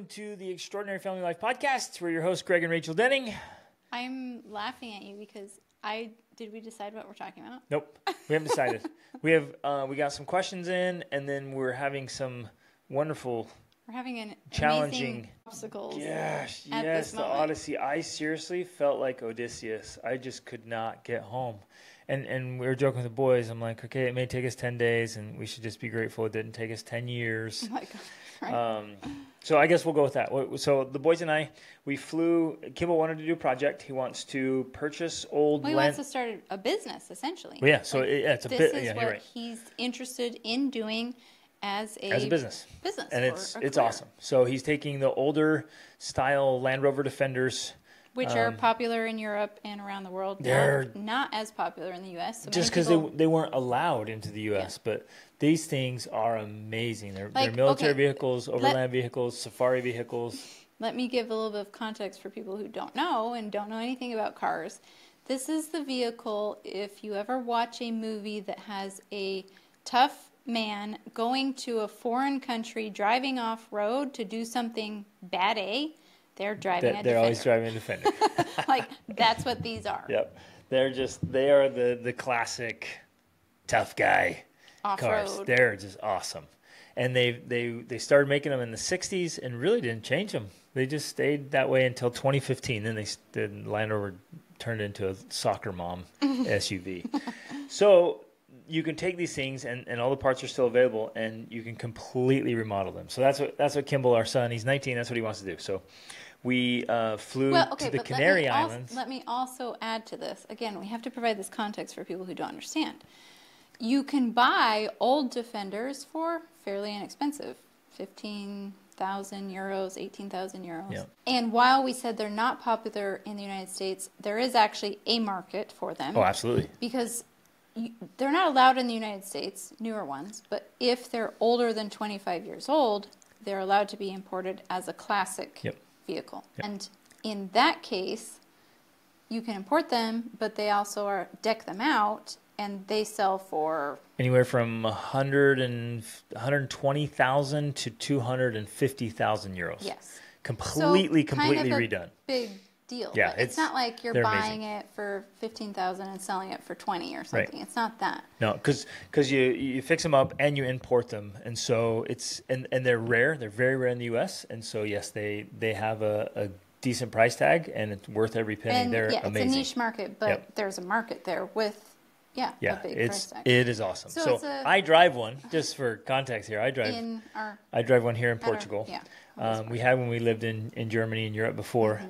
welcome to the Extraordinary Family Life Podcast. We're your hosts, Greg and Rachel Denning. I'm laughing at you because did we decide what we're talking about? Nope, we haven't decided. we got some questions in, and then we're having some wonderful, challenging obstacles. Yes, the moment. Odyssey. I seriously felt like Odysseus. I just could not get home. And we were joking with the boys. I'm like, okay, it may take us 10 days, and we should just be grateful it didn't take us 10 years. Oh my God. Right. So I guess we'll go with that. So the boys and I, we flew. Kimball wanted to do a project. He wants to purchase old He land. wants to start a business, essentially. Well, yeah, so it's a bit. This is yeah, what you're right. he's interested in doing as a business. And it's awesome. So he's taking the older style Land Rover Defenders, which are popular in Europe and around the world. They're not as popular in the U.S. So just because they weren't allowed into the U.S. Yeah. But these things are amazing. They're military vehicles, overland vehicles, safari vehicles. Let me give a little bit of context for people who don't know and don't know anything about cars. This is the vehicle, if you ever watch a movie that has a tough man going to a foreign country, driving off-road to do something bad, they're driving a Defender. They're always driving a Defender. That's what these are. Yep. They are the classic tough guy Off-road cars. They're just awesome. And they started making them in the 60s and really didn't change them. They just stayed that way until 2015. Then the Land Rover turned into a soccer mom SUV. So you can take these things and all the parts are still available and you can completely remodel them. So that's what Kimball, our son, he's 19, that's what he wants to do. So we flew to the Canary Islands. Let me also add to this. Again, we have to provide this context for people who don't understand. You can buy old Defenders for fairly inexpensive, 15,000 euros, 18,000 euros. Yeah. And while we said they're not popular in the United States, there is actually a market for them. Oh, absolutely. Because they're not allowed in the United States, newer ones, but if they're older than 25 years old, they're allowed to be imported as a classic vehicle. Yep. And in that case, you can import them, but they also deck them out, and they sell for anywhere from 120,000 to 250,000 euros. Yes. Completely kind of redone. Big deal. Yeah, it's not like you're buying amazing. it for 15,000 and selling it for 20 or something. Right. It's not that. No, because you fix them up and you import them, and so and they're rare. They're very rare in the U.S. And so yes, they have a decent price tag, and it's worth every penny. And they're amazing. amazing. It's a niche market, but there's a market there with a big price tag. It is awesome. So I drive one, just for context here. I drive one here in Portugal. We had when we lived in Germany and Europe before.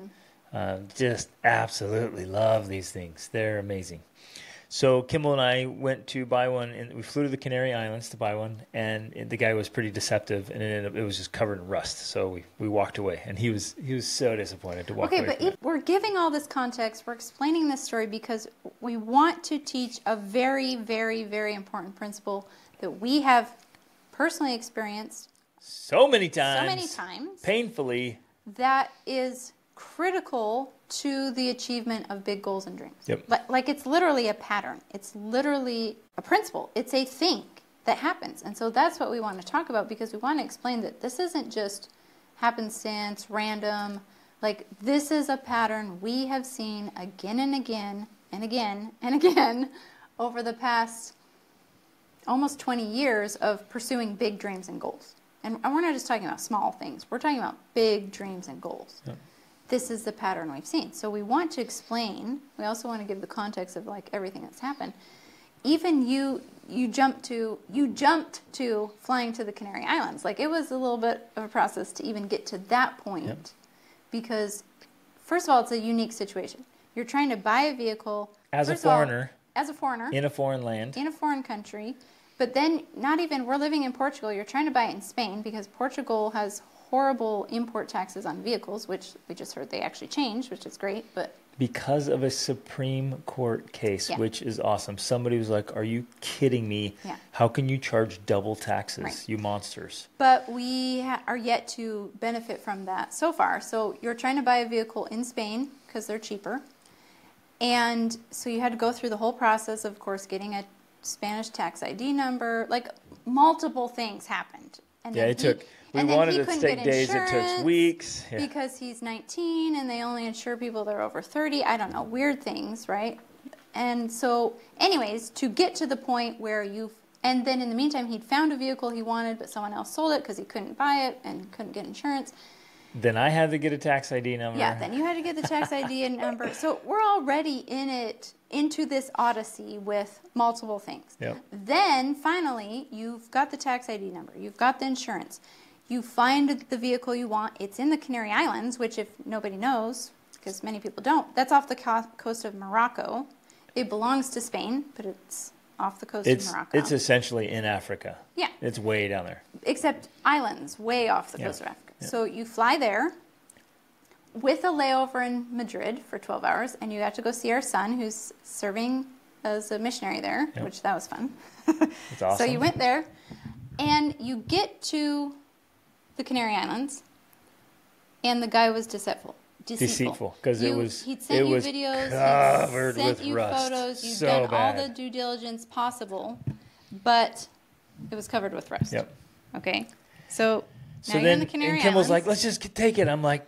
Just absolutely love these things. They're amazing. So Kimball and I went to buy one, and we flew to the Canary Islands to buy one, and the guy was pretty deceptive, and it was just covered in rust. So we walked away, and he was so disappointed to walk away. Okay, but we're giving all this context, we're explaining this story because we want to teach a very, very, very important principle that we have personally experienced so many times, painfully, that is critical to the achievement of big goals and dreams. Yep. Like it's literally a pattern. It's literally a principle. It's a thing that happens. And so that's what we want to talk about, because we want to explain that this isn't just happenstance, random. Like, this is a pattern we have seen again and again and again and again over the past almost 20 years of pursuing big dreams and goals. And we're not just talking about small things. We're talking about big dreams and goals. Yep. This is the pattern we've seen. So we want to explain. We also want to give the context of everything that's happened. Even you jumped to flying to the Canary Islands. It was a little bit of a process to even get to that point, because first of all, it's a unique situation. You're trying to buy a vehicle as a foreigner in a foreign land, in a foreign country. But then we're living in Portugal. You're trying to buy it in Spain because Portugal has horrible import taxes on vehicles, which we just heard they actually changed, which is great. But because of a Supreme Court case, which is awesome. Somebody was like, "Are you kidding me? Yeah. How can you charge double taxes, you monsters?" But we are yet to benefit from that so far. So you're trying to buy a vehicle in Spain because they're cheaper. And so you had to go through the whole process, of course, getting a Spanish tax ID number. Multiple things happened. And yeah, we wanted it to take days, it took weeks. Yeah. Because he's 19 and they only insure people that are over 30. I don't know, weird things, right? And so, anyways, to get to the point where and then in the meantime, he'd found a vehicle he wanted, but someone else sold it because he couldn't buy it and couldn't get insurance. Then I had to get a tax ID number. Yeah, then you had to get the tax ID number. So we're already into this odyssey with multiple things. Yep. Then, finally, you've got the tax ID number. You've got the insurance. You find the vehicle you want. It's in the Canary Islands, which if nobody knows, because many people don't, that's off the coast of Morocco. It belongs to Spain, but it's off the coast of Morocco. It's essentially in Africa. Yeah. It's way down there. Except islands, way off the coast of Africa. Yeah. So you fly there with a layover in Madrid for 12 hours, and you got to go see our son, who's serving as a missionary there, which that was fun. That's awesome. So you went there, and you get to the Canary Islands, and the guy was deceitful because he'd sent you videos, covered sent with you rust. photos, you've so done bad. all the due diligence possible, but it was covered with rust. Yep. Okay, so now then, you're in the Canary Kimball's Islands. like, let's just take it. I'm like,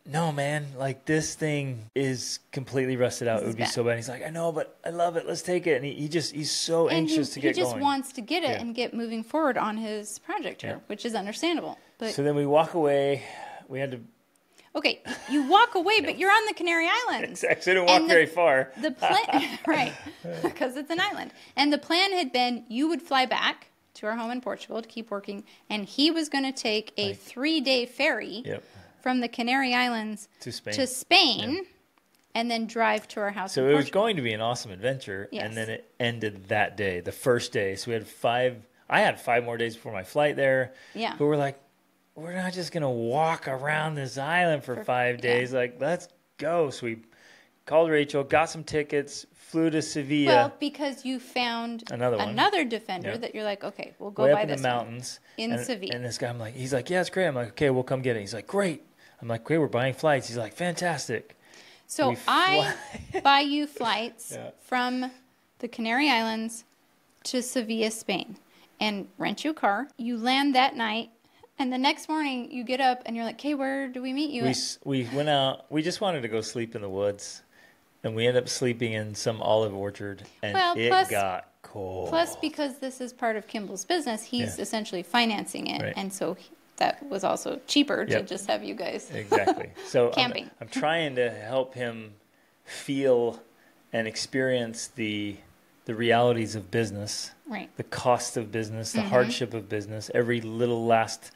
no, man, like this thing is completely rusted out. It would be so bad. He's like, I know, but I love it. Let's take it. And he's so anxious to get going. He just wants to get it and get moving forward on his project here, which is understandable. But so then we walk away. We had to. Okay, you walk away, but you're on the Canary Islands. Exactly. I didn't walk very far. The plan, right, because it's an island. And the plan had been you would fly back to our home in Portugal to keep working, and he was going to take a 3-day ferry from the Canary Islands to Spain and then drive to our house in Portugal. So it was going to be an awesome adventure, and then it ended that day, the first day. So we had I had 5 more days before my flight there. Yeah. But we're like, we're not just going to walk around this island for 5 days. Like, let's go. So we called Rachel, got some tickets, flew to Sevilla. Well, because you found another Defender that you're like, okay, we'll go by this in the mountains in Sevilla. And this guy, he's like, yeah, it's great. I'm like, okay, we'll come get it. He's like, great. I'm like, okay, we're buying flights. He's like, fantastic. So I buy you flights from the Canary Islands to Sevilla, Spain, and rent you a car. You land that night. And the next morning, you get up and you're like, "Hey, where do we meet you?" We went out. We just wanted to go sleep in the woods, and we ended up sleeping in some olive orchard, and it got cold. Plus, because this is part of Kimball's business, he's essentially financing it, and so that was also cheaper to just have you guys exactly. So camping. I'm trying to help him feel and experience the realities of business, the cost of business, the hardship of business, every little last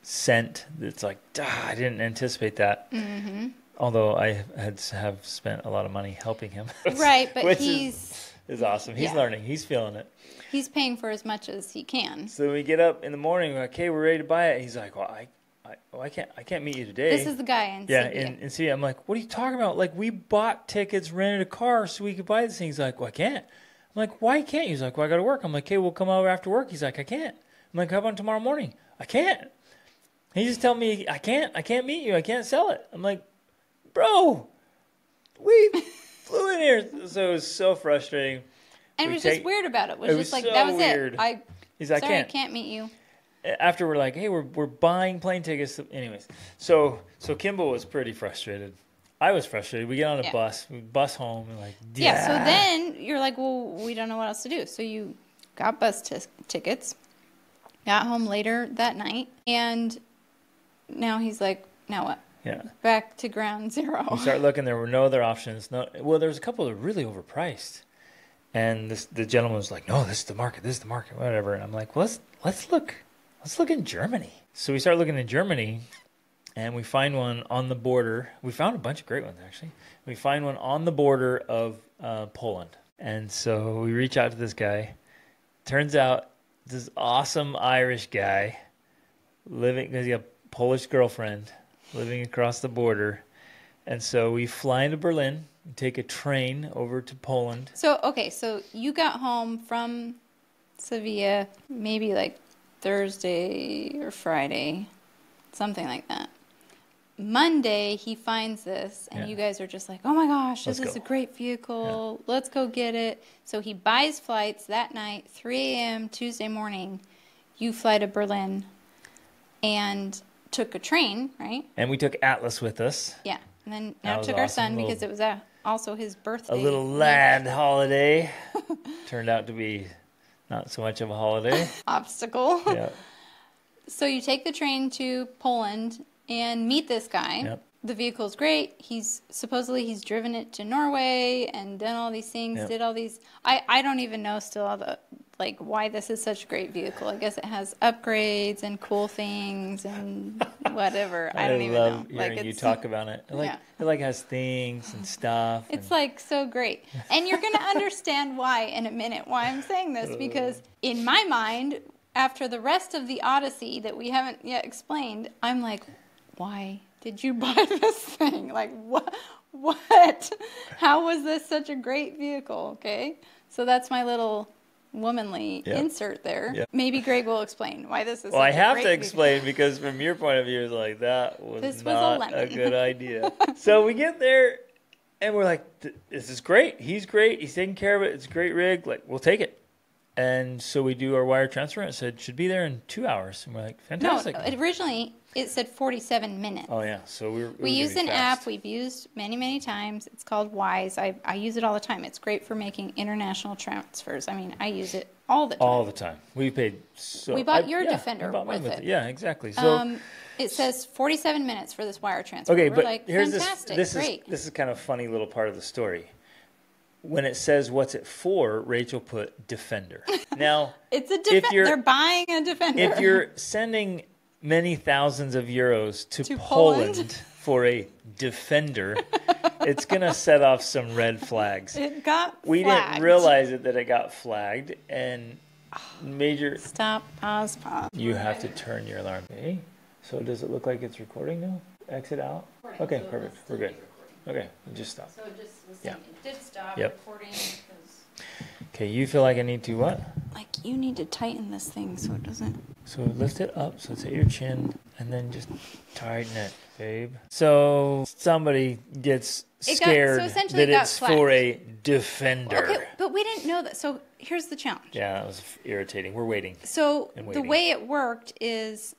cent. It's like, I didn't anticipate that. Mm-hmm. Although I have spent a lot of money helping him. Right, but which is awesome. He's learning. He's feeling it. He's paying for as much as he can. So we get up in the morning, we're like, okay, we're ready to buy it. He's like, well, I can't meet you today. This is the guy in Sevilla. in Sevilla. I'm like, what are you talking about? Like, we bought tickets, rented a car so we could buy this thing. He's like, well, I can't. I'm like, why can't you? He's like, well, I got to work. I'm like, okay, we'll come over after work. He's like, I can't. I'm like, how about tomorrow morning? I can't. He just told me, I can't meet you. I can't sell it. I'm like, bro, we flew in here. So it was so frustrating. And it was just weird about it. It was just like, so that was weird. It. He's like, I can't meet you. After we're like, hey, we're buying plane tickets. Anyways, so Kimball was pretty frustrated. I was frustrated. We get on a bus. We bus home. And like, so then you're like, well, we don't know what else to do. So you got bus tickets, got home later that night, and now he's like, now what? Yeah. Back to ground zero. We start looking. There were no other options. Well, there was a couple that were really overpriced. And the gentleman was like, no, this is the market, whatever. And I'm like, well, let's look in Germany. So we start looking in Germany, and we find one on the border. We found a bunch of great ones, actually. We find one on the border of Poland. And so we reach out to this guy. Turns out this awesome Irish guy because he had a Polish girlfriend living across the border. And so we fly into Berlin, take a train over to Poland. So you got home from Sevilla maybe like Thursday or Friday, something like that. Monday, he finds this, and you guys are just like, oh my gosh, this is a great vehicle. Yeah. Let's go get it. So he buys flights that night, 3 a.m. Tuesday morning. You fly to Berlin and took a train, right? And we took Atlas with us. Yeah. And then now took our son because it was also his birthday. A little lad holiday. Turned out to be not so much of a holiday. Obstacle. Yeah. So you take the train to Poland and meet this guy. Yep. The vehicle's great. He's driven it to Norway and done all these things, Yep. did all these. I don't even know still all the, like, why this is such a great vehicle. I guess it has upgrades and cool things and whatever. I don't even know. I love hearing you talk about it. It has things and stuff. It's like so great. And you're going to understand why in a minute, why I'm saying this, because in my mind, after the rest of the Odyssey that we haven't yet explained, I'm like, why did you buy this thing? Like, what? How was this such a great vehicle? Okay. So that's my little womanly insert there. Yep. Maybe Greg will explain why this is. Well, I have to explain because from your point of view, it's like that was not a good idea. So we get there and we're like, "This is great. He's great. He's taking care of it. It's a great rig. Like, we'll take it." And so we do our wire transfer. And it said should be there in 2 hours. And we're like, fantastic. No, originally it said 47 minutes. Oh yeah, so we use an app we've used many times. It's called Wise. I use it all the time. It's great for making international transfers. I mean, I use it all the time. All the time. We paid so. We bought your Defender with it. Yeah, exactly. So it says 47 minutes for this wire transfer. Okay, we're but like, here's fantastic, this great. is kind of funny little part of the story. When it says what's it for, Rachel put Defender. Now it's a Defender. They're buying a Defender. If you're sending many thousands of euros to Poland for a Defender, it's going to set off some red flags. It got We flagged. didn't realize that it got flagged. And major... Stop, pause. You have to turn your alarm. Okay. So does it look like it's recording now? Exit out? Okay, so perfect. We're good. Okay, just stop. So it just was saying it did stop recording. Okay, you feel like I need to what? Like you need to tighten this thing so it doesn't. So lift it up so it's at your chin and then just tighten it, babe. So somebody gets scared that it's for a Defender. Okay, but we didn't know that. So here's the challenge. Yeah, that was irritating. We're waiting. So the way it worked is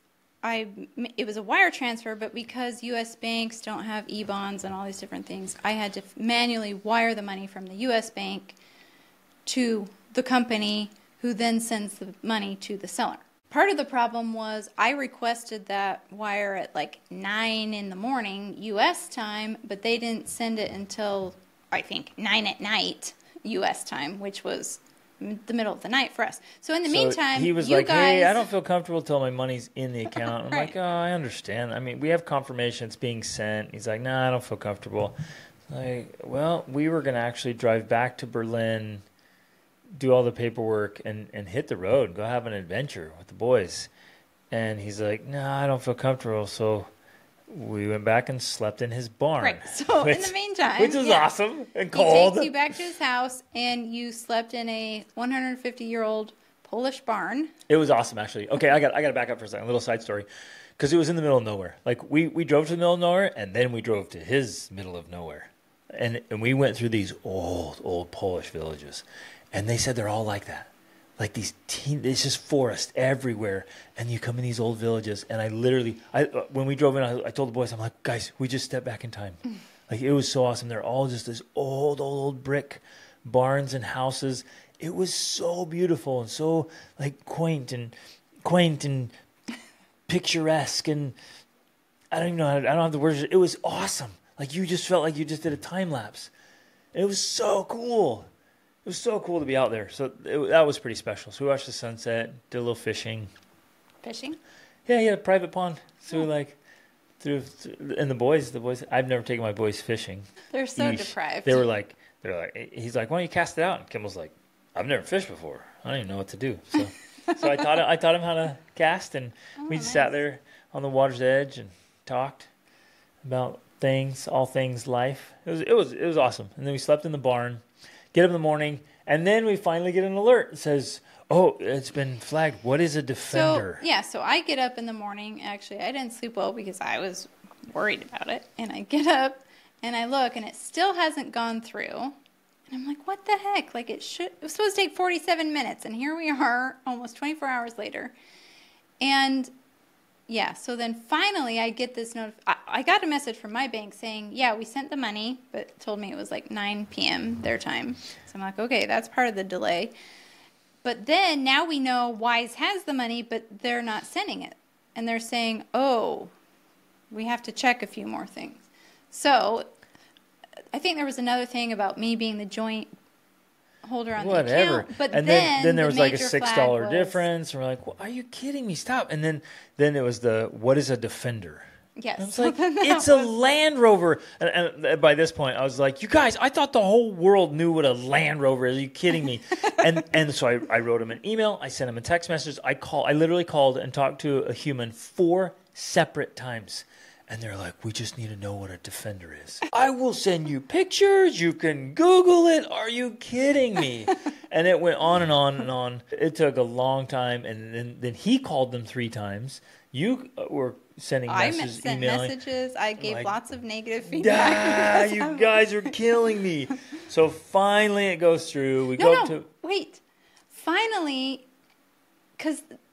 it was a wire transfer, but because U.S. banks don't have e-bonds and all these different things, I had to manually wire the money from the U.S. bank to the company who then sends the money to the seller. Part of the problem was I requested that wire at like 9 in the morning U.S. time, but they didn't send it until, I think, 9 at night U.S. time, which was the middle of the night for us. So in the meantime, he was like, hey, I don't feel comfortable till my money's in the account. I'm like, oh, I understand. I mean, we have confirmation it's being sent. He's like, no, I don't feel comfortable. Like, well, we were going to actually drive back to Berlin, do all the paperwork, and hit the road, go have an adventure with the boys. And he's like, no, I don't feel comfortable. So we went back and slept in his barn. Right. So in the meantime, which was awesome and cold. He takes you back to his house, and you slept in a 150-year-old Polish barn. It was awesome, actually. Okay, I got to back up for a second. A little side story, because it was in the middle of nowhere. Like we drove to the middle of nowhere, and then we drove to his middle of nowhere, and we went through these old Polish villages, and they said they're all like that. Like these it's just forest everywhere, and you come in these old villages, and when we drove in, I told the boys, I'm like, guys, we just stepped back in time. Like it was so awesome. They're all just this old brick barns and houses. It was so beautiful and so like quaint and picturesque, and I don't even know I don't have the words. It was awesome. Like you just felt like you just did a time lapse. It was so cool. It was so cool to be out there. So that was pretty special. So we watched the sunset, did a little fishing. Fishing? Yeah, he had a private pond. So and the boys, I've never taken my boys fishing. They're so deprived. They're like, he's like, why don't you cast it out? And Kimmel's like, I've never fished before. I don't even know what to do. So I taught him how to cast, and we just sat there on the water's edge and talked about all things life. It was awesome. And then we slept in the barn. Get up in the morning, and then we finally get an alert. It says, oh, it's been flagged. What is a Defender? So I get up in the morning. Actually, I didn't sleep well because I was worried about it. And I get up, and I look, and it still hasn't gone through. And I'm like, what the heck? Like, it was supposed to take 47 minutes, and here we are almost 24 hours later. And Yeah, so then finally I get this I got a message from my bank saying, yeah, we sent the money, but told me it was like 9 p.m. their time. So I'm like, okay, that's part of the delay. But then now we know Wise has the money, but they're not sending it. And they're saying, oh, we have to check a few more things. So I think there was another thing about me being the joint holder on the account, but then there was like a $6 difference, and we're like, well, are you kidding me? Stop. And then it was what is a Defender? Yes. I was like, it's a Land Rover. And by this point, I was like, you guys, I thought the whole world knew what a Land Rover is. Are you kidding me? and so I wrote him an email. I sent him a text message. I literally called and talked to a human 4 separate times. And they're like, we just need to know what a Defender is. I will send you pictures. You can Google it. Are you kidding me? And it went on and on and on. It took a long time. And then he called them 3 times. You were sending messages, emailing. Messages. I gave lots of negative feedback. You guys are killing me. So finally it goes through. Wait. Finally,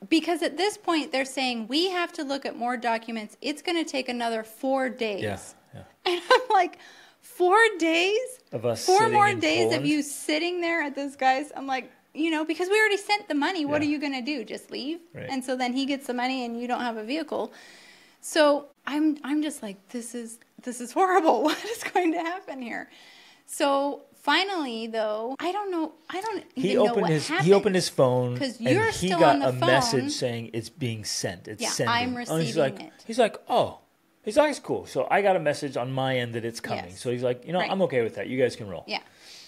because at this point they're saying we have to look at more documents. It's going to take another 4 days. Yeah. And I'm like, 4 days? Of us 4 more in days Poland? Of you sitting there at this guy's. I'm like, because we already sent the money. What are you going to do? Just leave? Right. And so then he gets the money and you don't have a vehicle. So I'm just like, this is horrible. What is going to happen here? So finally, though, I don't know. I don't even know what happened. He opened his phone because he got a message saying it's being sent. It's sending. I'm receiving it. He's like, oh. He's like, it's cool. So I got a message on my end that it's coming. Yes. So he's like, I'm okay with that. You guys can roll. Yeah.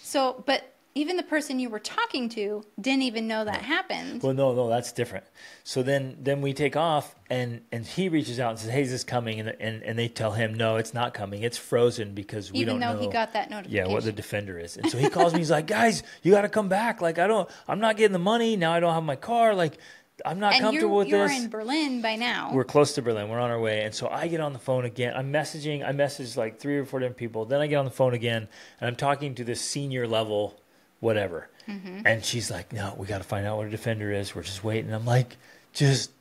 So, but even the person you were talking to didn't even know that happened. Well, no, that's different. So then we take off, and he reaches out and says, hey, is this coming? And they tell him, no, it's not coming. It's frozen because we don't know. Even though he got that notification. Yeah, what the Defender is. And so he calls me. He's like, guys, you got to come back. Like, I'm not getting the money. Now I don't have my car. Like, I'm not comfortable with this. You're in Berlin by now. We're close to Berlin. We're on our way. And so I get on the phone again. I messaged like 3 or 4 different people. Then I get on the phone again, and I'm talking to this senior level whatever. Mm-hmm. And she's like, no, we got to find out what a Defender is. We're just waiting. I'm like, just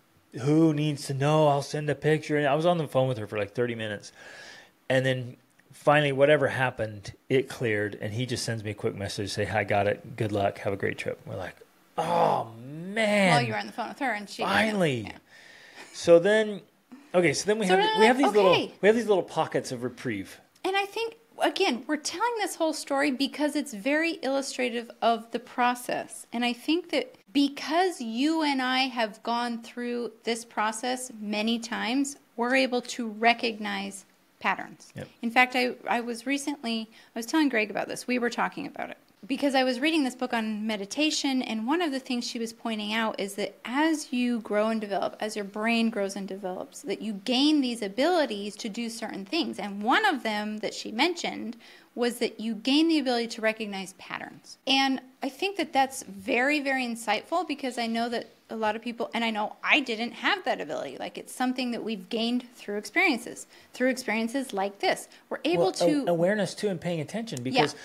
who needs to know? I'll send a picture. And I was on the phone with her for like 30 minutes. And then finally, whatever happened, it cleared. And he just sends me a quick message, say, hi, got it. Good luck. Have a great trip. We're like, oh, man. Well, you were on the phone with her, and she finally. Yeah. So then we have these little pockets of reprieve. And I think, again, we're telling this whole story because it's very illustrative of the process. And I think that because you and I have gone through this process many times, we're able to recognize patterns. Yep. In fact, I was telling Greg about this. We were talking about it. Because I was reading this book on meditation, and one of the things she was pointing out is that as you grow and develop, as your brain grows and develops, that you gain these abilities to do certain things. And one of them that she mentioned was that you gain the ability to recognize patterns. And I think that that's very, very insightful, because I know that a lot of people, and I know I didn't have that ability. Like, it's something that we've gained through experiences like this. We're able to... Awareness, too, and paying attention, because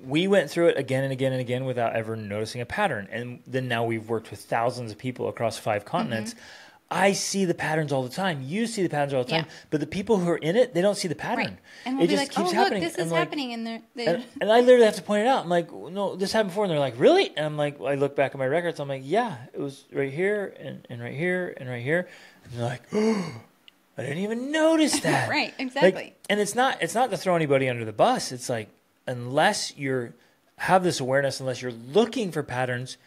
we went through it again and again and again without ever noticing a pattern. And then now we've worked with thousands of people across 5 continents. Mm-hmm. I see the patterns all the time. You see the patterns all the time. But the people who are in it, they don't see the pattern. Right. And we'll it be just like, keeps oh, happening. Look, this is happening. And I literally have to point it out. I'm like, no, this happened before. And they're like, really? And I'm like, I look back at my records. I'm like, yeah, it was right here and right here and right here. And they're like, oh, I didn't even notice that. Right, exactly. Like, and it's not to throw anybody under the bus. It's like, unless you have this awareness, unless you're looking for patterns,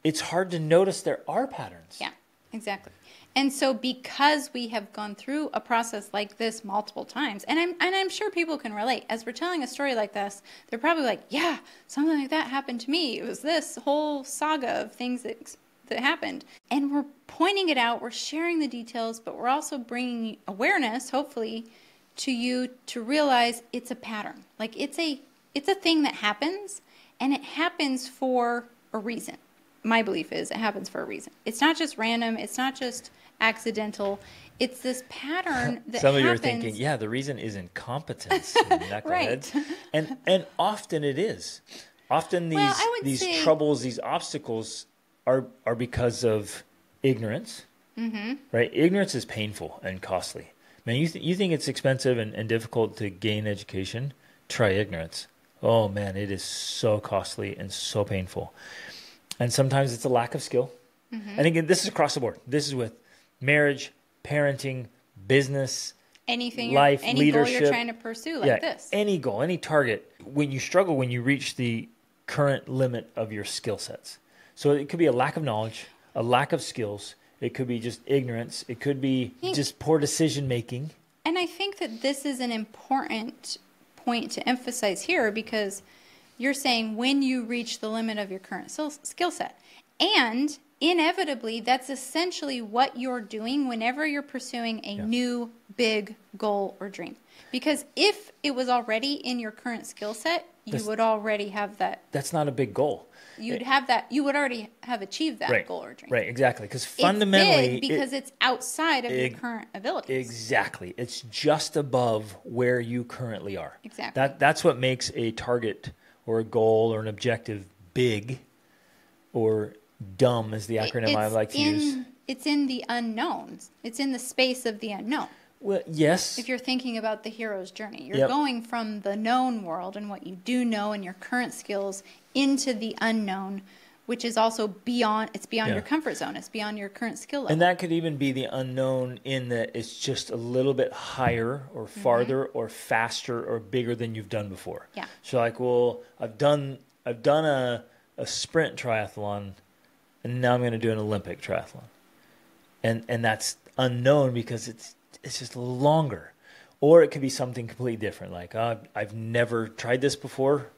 it's hard to notice there are patterns. Yeah, exactly. And so because we have gone through a process like this multiple times, and I'm sure people can relate, as we're telling a story like this, they're probably like, yeah, something like that happened to me. It was this whole saga of things that happened. And we're pointing it out, we're sharing the details, but we're also bringing awareness, hopefully, to you to realize it's a pattern. Like, it's a thing that happens, and it happens for a reason. My belief is it happens for a reason. It's not just random. It's not just accidental. It's this pattern that Some of you are happens. thinking, yeah, the reason is incompetence, Right. And often it is. Often these troubles, these obstacles are because of ignorance, right? Ignorance is painful and costly. Man, you think it's expensive and difficult to gain education? Try ignorance. Oh man, it is so costly and so painful. And sometimes it's a lack of skill. And again, this is across the board. This is with marriage, parenting, business, anything, life, any leadership. goal you're trying to pursue like this. Any goal, any target. When you struggle, when you reach the current limit of your skill sets. So it could be a lack of knowledge, a lack of skills. It could be just ignorance. It could be just poor decision making. And I think that this is an important point to emphasize here, because you're saying when you reach the limit of your current skill set. And inevitably, that's essentially what you're doing whenever you're pursuing a new big goal or dream. Because if it was already in your current skill set, you would already have that. That's not a big goal. You'd have that. You would already have achieved that goal or dream. Right, exactly. Because fundamentally, it's big because it's outside of your current abilities. Exactly. It's just above where you currently are. Exactly. That's what makes a target or a goal or an objective big, or dumb is the acronym I like to use. It's in the unknowns. It's in the space of the unknown. Well, yes. If you're thinking about the hero's journey, you're going from the known world and what you do know and your current skills into the unknown, which is also beyond your comfort zone. It's beyond your current skill level. And that could even be the unknown in that it's just a little bit higher or farther or faster or bigger than you've done before. Yeah. So like, well, I've done a sprint triathlon, and now I'm going to do an Olympic triathlon. And that's unknown because it's just a little longer. Or it could be something completely different. Like, I've never tried this before.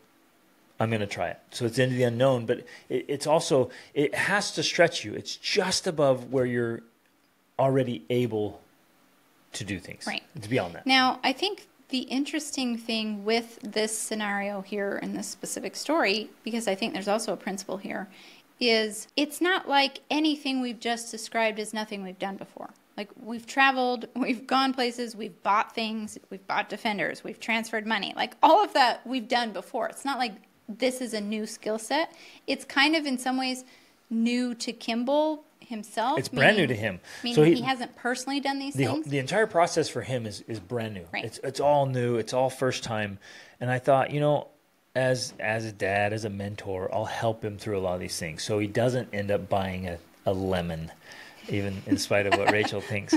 I'm going to try it. So it's into the unknown, but it's also, it has to stretch you. It's just above where you're already able to do things. Right. It's beyond that. Now, I think the interesting thing with this scenario here in this specific story, because I think there's also a principle here, is it's not like anything we've just described is nothing we've done before. Like, we've traveled, we've gone places, we've bought things, we've bought Defenders, we've transferred money. Like, all of that we've done before. It's not like this is a new skill set. It's kind of in some ways new to Kimball himself. It's brand new to him. Meaning so he hasn't personally done these things. The entire process for him is brand new. Right. It's all new. It's all first time. And I thought, as a dad, as a mentor, I'll help him through a lot of these things so he doesn't end up buying a lemon, even in spite of what Rachel thinks.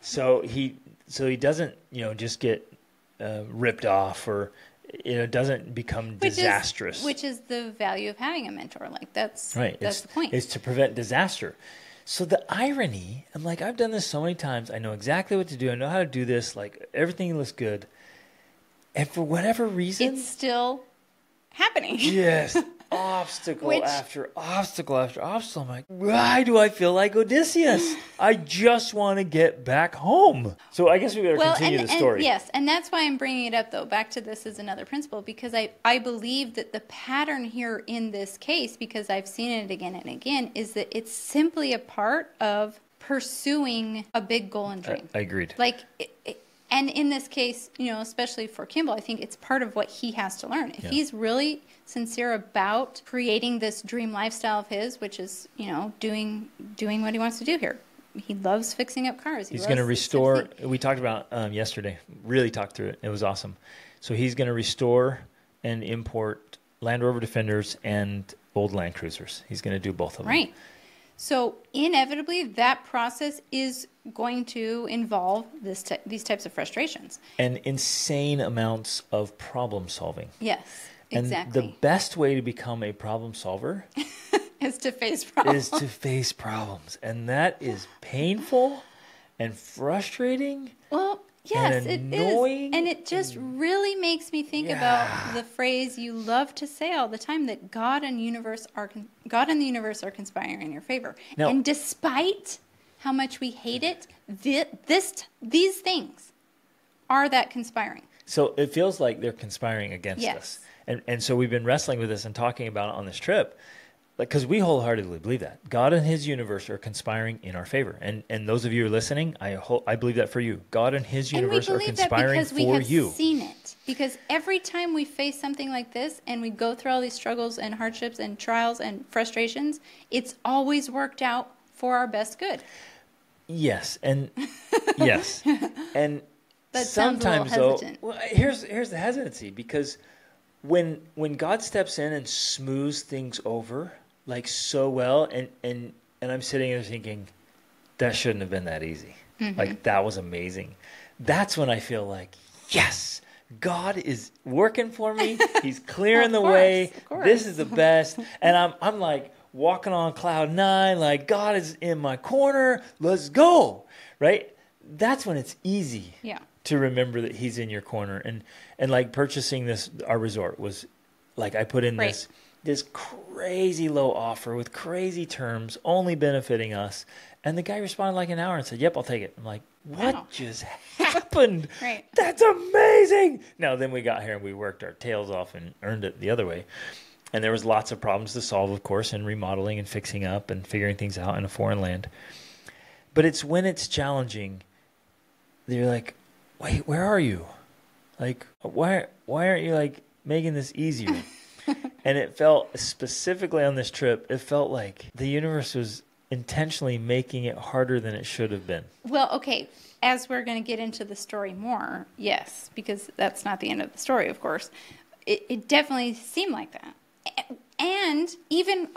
So he doesn't just get ripped off or doesn't become disastrous. Which is the value of having a mentor. Like, that's right. That's the point. It's to prevent disaster. So the irony, I'm like, I've done this so many times. I know exactly what to do. I know how to do this. Like, everything looks good. And for whatever reason, it's still happening. Yes. Obstacle after obstacle after obstacle. I'm like, why do I feel like Odysseus? I just want to get back home. So I guess we better continue the story. Yes, and that's why I'm bringing it up, though. Back to this as another principle, because I believe that the pattern here in this case, because I've seen it again and again, is that it's simply a part of pursuing a big goal and dream. I agreed. Like, and in this case, especially for Kimball, I think it's part of what he has to learn. If he's really sincere about creating this dream lifestyle of his, which is, doing what he wants to do here. He loves fixing up cars. He's going to restore, we talked about yesterday, really talked through it. It was awesome. So he's going to restore and import Land Rover Defenders and old Land Cruisers. He's going to do both of them. Right. So inevitably, that process is going to involve these types of frustrations. And insane amounts of problem solving. Yes, exactly. And the best way to become a problem solver is to face problems. And that is painful and frustrating. Well, yes, it is. And it just really makes me think about the phrase you love to say all the time, that God and the universe are conspiring in your favor. Now, and despite how much we hate it, these things are that conspiring. So it feels like they're conspiring against us. And so we've been wrestling with this and talking about it on this trip. Because we wholeheartedly believe that God and His universe are conspiring in our favor, and those of you who are listening, I believe that for you. God and His universe are conspiring for you. And we believe that because we have seen it. Because every time we face something like this, and we go through all these struggles and hardships and trials and frustrations, it's always worked out for our best good. Yes, and yes, and that sometimes sounds a little hesitant. though, well, here's the hesitancy, because when God steps in and smooths things over like so well, and I'm sitting there thinking, that shouldn't have been that easy. Mm-hmm. Like, that was amazing. That's when I feel like, yes, God is working for me. He's clearing the way. This is the best. And I'm like walking on cloud 9, like, God is in my corner. Let's go. Right? That's when it's easy to remember that he's in your corner. And like purchasing our resort was like, I put in this crazy low offer with crazy terms, only benefiting us. And the guy responded like an hour and said, yep, I'll take it. I'm like, what just happened? Right. That's amazing. Now, then we got here and we worked our tails off and earned it the other way. And there was lots of problems to solve, of course, and remodeling and fixing up and figuring things out in a foreign land. But it's when it's challenging that you're like, wait, where are you? Like, why aren't you like making this easier? And it felt, specifically on this trip, it felt like the universe was intentionally making it harder than it should have been. Well, okay, as we're going to get into the story more, yes, because that's not the end of the story, of course. It definitely seemed like that. And even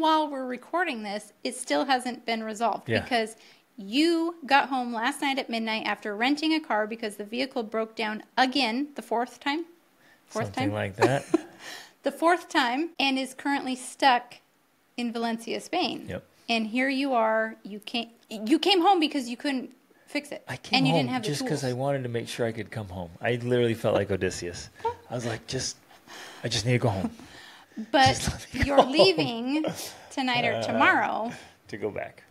while we're recording this, it still hasn't been resolved because you got home last night at midnight after renting a car because the vehicle broke down again, the fourth time? Something like that. The fourth time, and is currently stuck in Valencia, Spain. Yep. And here you are. You came home because you couldn't fix it. I came home didn't have just because I wanted to make sure I could come home. I literally felt like Odysseus. I was like, I just need to go home. But you're leaving tonight or tomorrow to go back.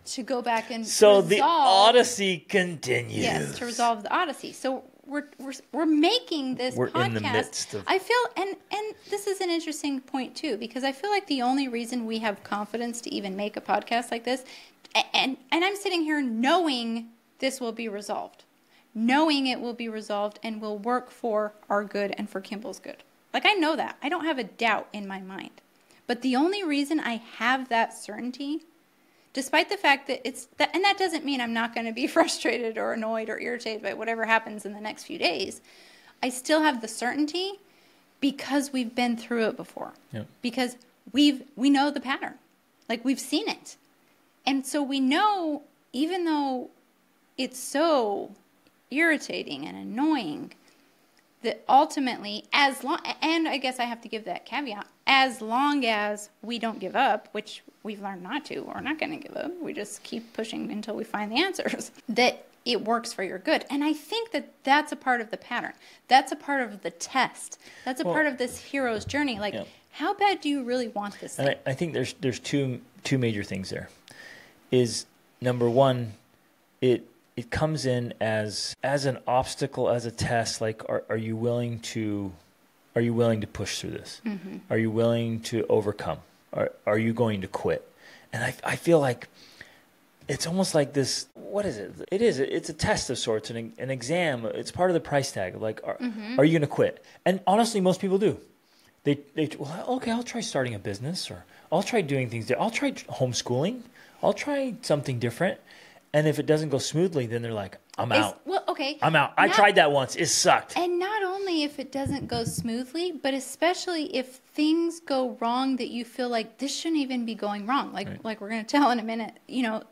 And so the Odyssey continues. Yes, to resolve the Odyssey. So we're making this podcast. We're in the midst of. I feel, and this is an interesting point too, because I feel like the only reason we have confidence to even make a podcast like this, and I'm sitting here knowing this will be resolved, knowing it will be resolved and will work for our good and for Kimball's good. Like, I know that. I don't have a doubt in my mind. But the only reason I have that certainty, despite the fact that and that doesn't mean I'm not going to be frustrated or annoyed or irritated by whatever happens in the next few days, I still have the certainty because we've been through it before. Yep. Because we know the pattern. Like, we've seen it. And so we know, even though it's so irritating and annoying, that ultimately, and I guess I have to give that caveat, as long as we don't give up, which we've learned not to, we're not going to give up. We just keep pushing until we find the answers, that it works for your good. And I think that that's a part of the pattern. That's a part of the test. That's a part of this hero's journey. Like, how bad do you really want this thing? And I think there's two major things there. Is number one, it comes in as an obstacle, as a test. Like, are you willing to push through this? Mm-hmm. Are you willing to overcome? Are you going to quit? And I feel like it's almost like this. What is it? It's a test of sorts, an exam. It's part of the price tag. Like, are you going to quit? And honestly, most people do. Okay, I'll try starting a business, or I'll try doing things. I'll try homeschooling. I'll try something different. And if it doesn't go smoothly, then they're like, I'm out. Well, okay. I'm out. I tried that once. It sucked. And not only if it doesn't go smoothly, but especially if things go wrong that you feel like this shouldn't even be going wrong. Like we're going to tell in a minute,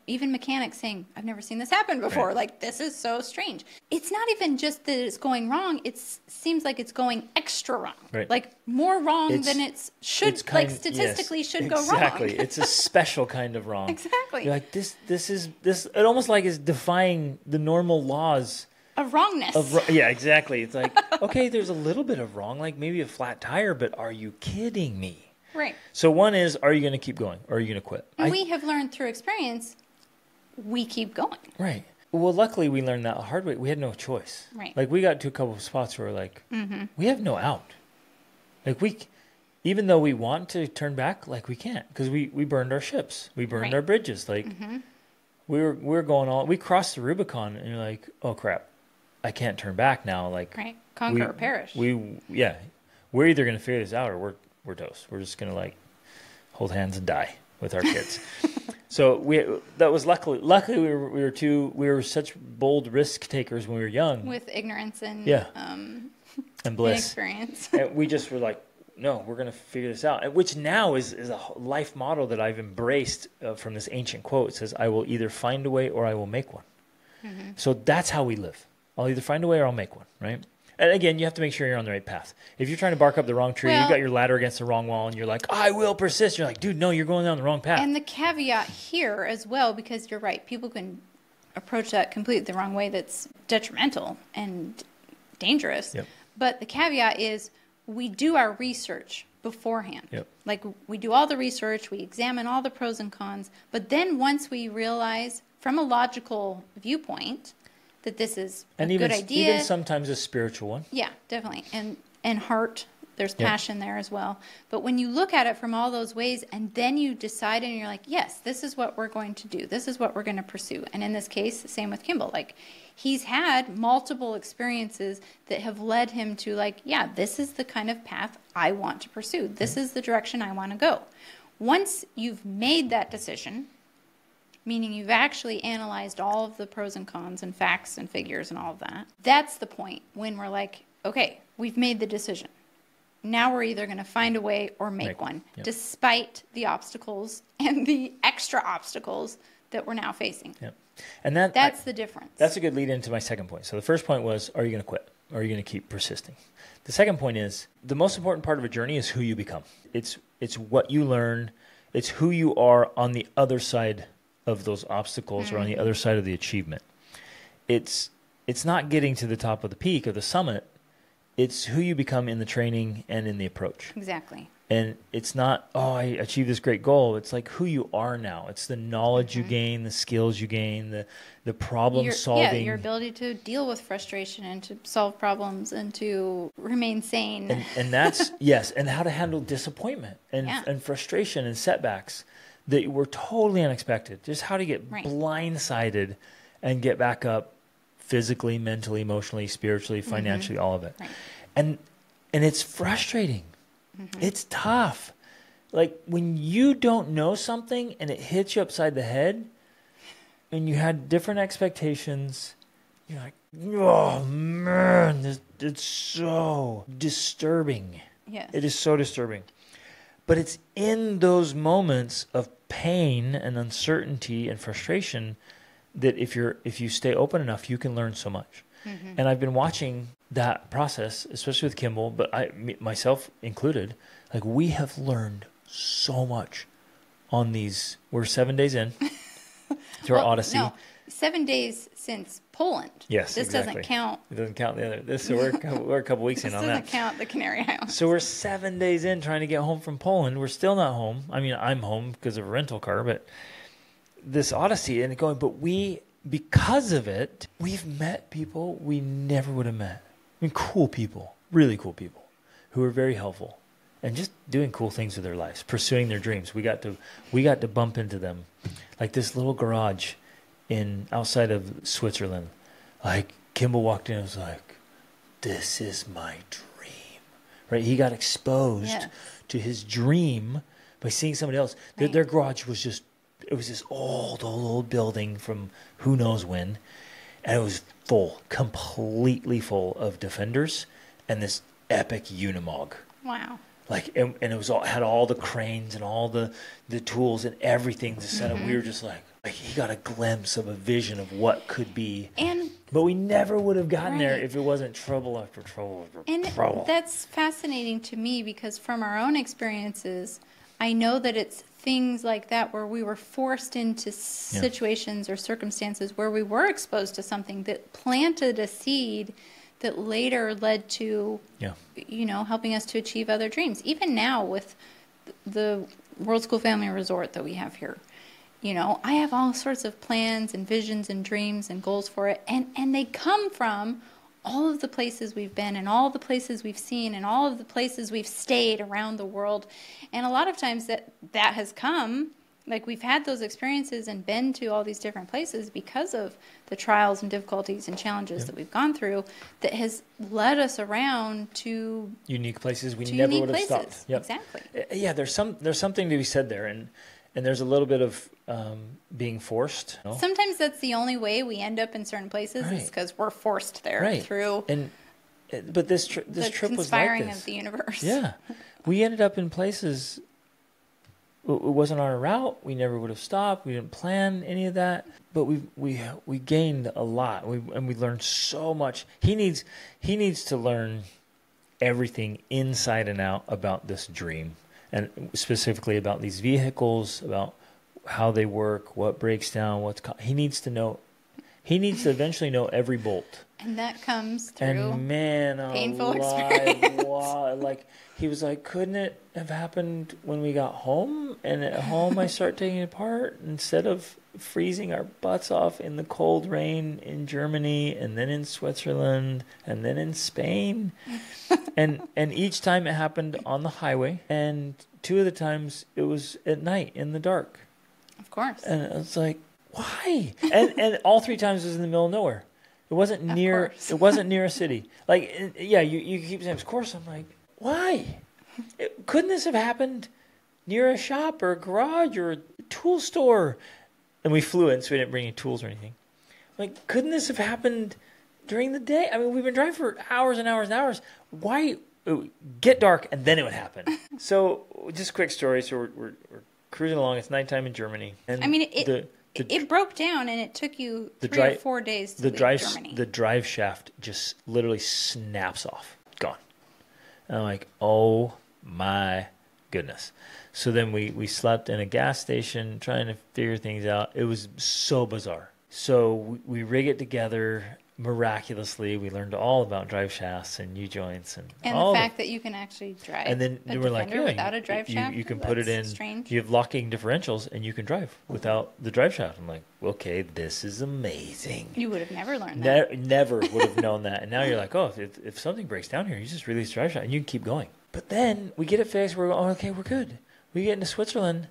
even mechanics saying, I've never seen this happen before. Right. Like, this is so strange. It's not even just that it's going wrong. It seems like it's going extra wrong. Right. Like, more wrong than it should, statistically should go wrong. Exactly. It's a special kind of wrong. Exactly. You're like, this, it almost like is defying the normal laws of wrongness. Yeah, exactly. It's like, okay, there's a little bit of wrong, like maybe a flat tire, but are you kidding me? Right. So one is, are you going to keep going, or are you going to quit? We have learned through experience, we keep going. Right. Well, luckily we learned that the hard way. We had no choice. Right. Like, we got to a couple of spots where we're like, we have no out. Like, even though we want to turn back, like, we can't, because we burned our ships. We burned our bridges. Like, we're going we crossed the Rubicon, and you're like, oh crap, I can't turn back now. Like, right. Conquer or perish. We're either going to figure this out, or we're toast. We're just going to, like, hold hands and die with our kids. So that was luckily we were such bold risk takers when we were young. With ignorance and and bliss. Inexperience. And we just were like, no, we're going to figure this out. Which now is a life model that I've embraced from this ancient quote. It says, I will either find a way or I will make one. Mm-hmm. So that's how we live. I'll either find a way or I'll make one, right? And again, you have to make sure you're on the right path. If you're trying to bark up the wrong tree, you got your ladder against the wrong wall, and you're like, I will persist. You're like, dude, no, you're going down the wrong path. And the caveat here as well, because you're right, people can approach that completely the wrong way that's detrimental and dangerous. Yep. But the caveat is we do our research beforehand. Yep. Like we do all the research, we examine all the pros and cons, but then once we realize from a logical viewpoint that this is a good idea. Even sometimes a spiritual one. Yeah, definitely. And heart, there's passion there as well. But when you look at it from all those ways and then you decide and you're like, yes, this is what we're going to do. This is what we're going to pursue. And in this case, the same with Kimball. Like he's had multiple experiences that have led him to like, yeah, this is the kind of path I want to pursue. This is the direction I want to go. Once you've made that decision, meaning you've actually analyzed all of the pros and cons and facts and figures and all of that, that's the point when we're like, okay, we've made the decision. Now we're either going to find a way or make one, despite the obstacles and the extra obstacles that we're now facing. Yep. And that's the difference. That's a good lead into my second point. So the first point was, are you going to quit? Or are you going to keep persisting? The second point is, the most important part of a journey is who you become. It's what you learn. It's who you are on the other side of those obstacles or on the other side of the achievement. It's not getting to the top of the peak or the summit. It's who you become in the training and in the approach. Exactly. And it's not, I achieved this great goal. It's like who you are now. It's the knowledge you gain, the skills you gain, the problem solving. Yeah, your ability to deal with frustration and to solve problems and to remain sane. And that's, yes, and how to handle disappointment and frustration and setbacks that were totally unexpected. Just how to get blindsided and get back up physically, mentally, emotionally, spiritually, financially, all of it. Right. And it's frustrating. It's tough. Like when you don't know something and it hits you upside the head and you had different expectations, you're like, oh man, it's so disturbing. Yes. It is so disturbing. But it's in those moments of pain and uncertainty and frustration that if you stay open enough, you can learn so much. And I've been watching that process, especially with Kimball, but myself included. Like we have learned so much on these. We're 7 days in to our Odyssey. No, 7 days since Poland. Yes, this doesn't count. It doesn't count the other. So we're a couple weeks in on that. This doesn't count the Canary Islands. So we're 7 days in trying to get home from Poland. We're still not home. I mean, I'm home because of a rental car, but this Odyssey and going. But because of it, we've met people we never would have met. I mean, cool people, really cool people, who are very helpful and just doing cool things with their lives, pursuing their dreams. We got to bump into them, like this little garage outside of Switzerland. Like Kimball walked in and was like, "This is my dream." Right? He got exposed to his dream by seeing somebody else. Right. Their garage was just. It was this old building from who knows when. And it was completely full of Defenders and this epic Unimog. Wow. Like, and it was had all the cranes and all the tools and everything to set up. We were just like he got a glimpse of a vision of what could be. But we never would have gotten there if it wasn't trouble after trouble after trouble. That's fascinating to me because from our own experiences, I know that it's things like that where we were forced into situations or circumstances where we were exposed to something that planted a seed that later led to, helping us to achieve other dreams. Even now with the World School Family Resort that we have here, I have all sorts of plans and visions and dreams and goals for it. And they come from all of the places we've been and all the places we've seen and all of the places we've stayed around the world. And a lot of times that has come, like we've had those experiences and been to all these different places because of the trials and difficulties and challenges that we've gone through that has led us around to unique places we never would have stopped. Yep. Exactly. Yeah, there's something to be said there. And there's a little bit of being forced. You know? Sometimes that's the only way we end up in certain places is because we're forced there through. But this trip was like this. Conspiring of the universe. Yeah, we ended up in places. It wasn't on a route. We never would have stopped. We didn't plan any of that. But we gained a lot. And we learned so much. He needs to learn everything inside and out about this dream, and specifically about these vehicles, about how they work, what breaks down, he needs to know. He needs to eventually know every bolt. And that comes through painful experience. Like, he was like, couldn't it have happened when we got home? And at home I start taking it apart instead of freezing our butts off in the cold rain in Germany and then in Switzerland and then in Spain. and each time it happened on the highway. And 2 of the times it was at night in the dark. Of course. And it's like, why? And all 3 times it was in the middle of nowhere. It wasn't near. It wasn't near a city. Like, yeah, you keep saying, of course. I'm like, why? Couldn't this have happened near a shop or a garage or a tool store? And we flew in, so we didn't bring any tools or anything. Like, couldn't this have happened during the day? I mean, we've been driving for hours and hours and hours. Why get dark and then it would happen? So, just a quick story. So we're cruising along. It's nighttime in Germany. And I mean, it broke down, and it took you 3 or 4 days to leave Germany. The drive shaft just literally snaps off. Gone. And I'm like, oh, my goodness. So then we slept in a gas station trying to figure things out. It was so bizarre. So we rig it together. Miraculously, we learned all about drive shafts and U-joints and the fact that you can actually drive and then a we're like, without a drive shaft. You can put it in. Strange. You have locking differentials and you can drive without the drive shaft. I'm like, okay, this is amazing. You would have never learned that. Never would have known that. And now you're like, oh, if something breaks down here, you just release the drive shaft and you can keep going. But then we get it fixed. We're okay, we're good. We get into Switzerland.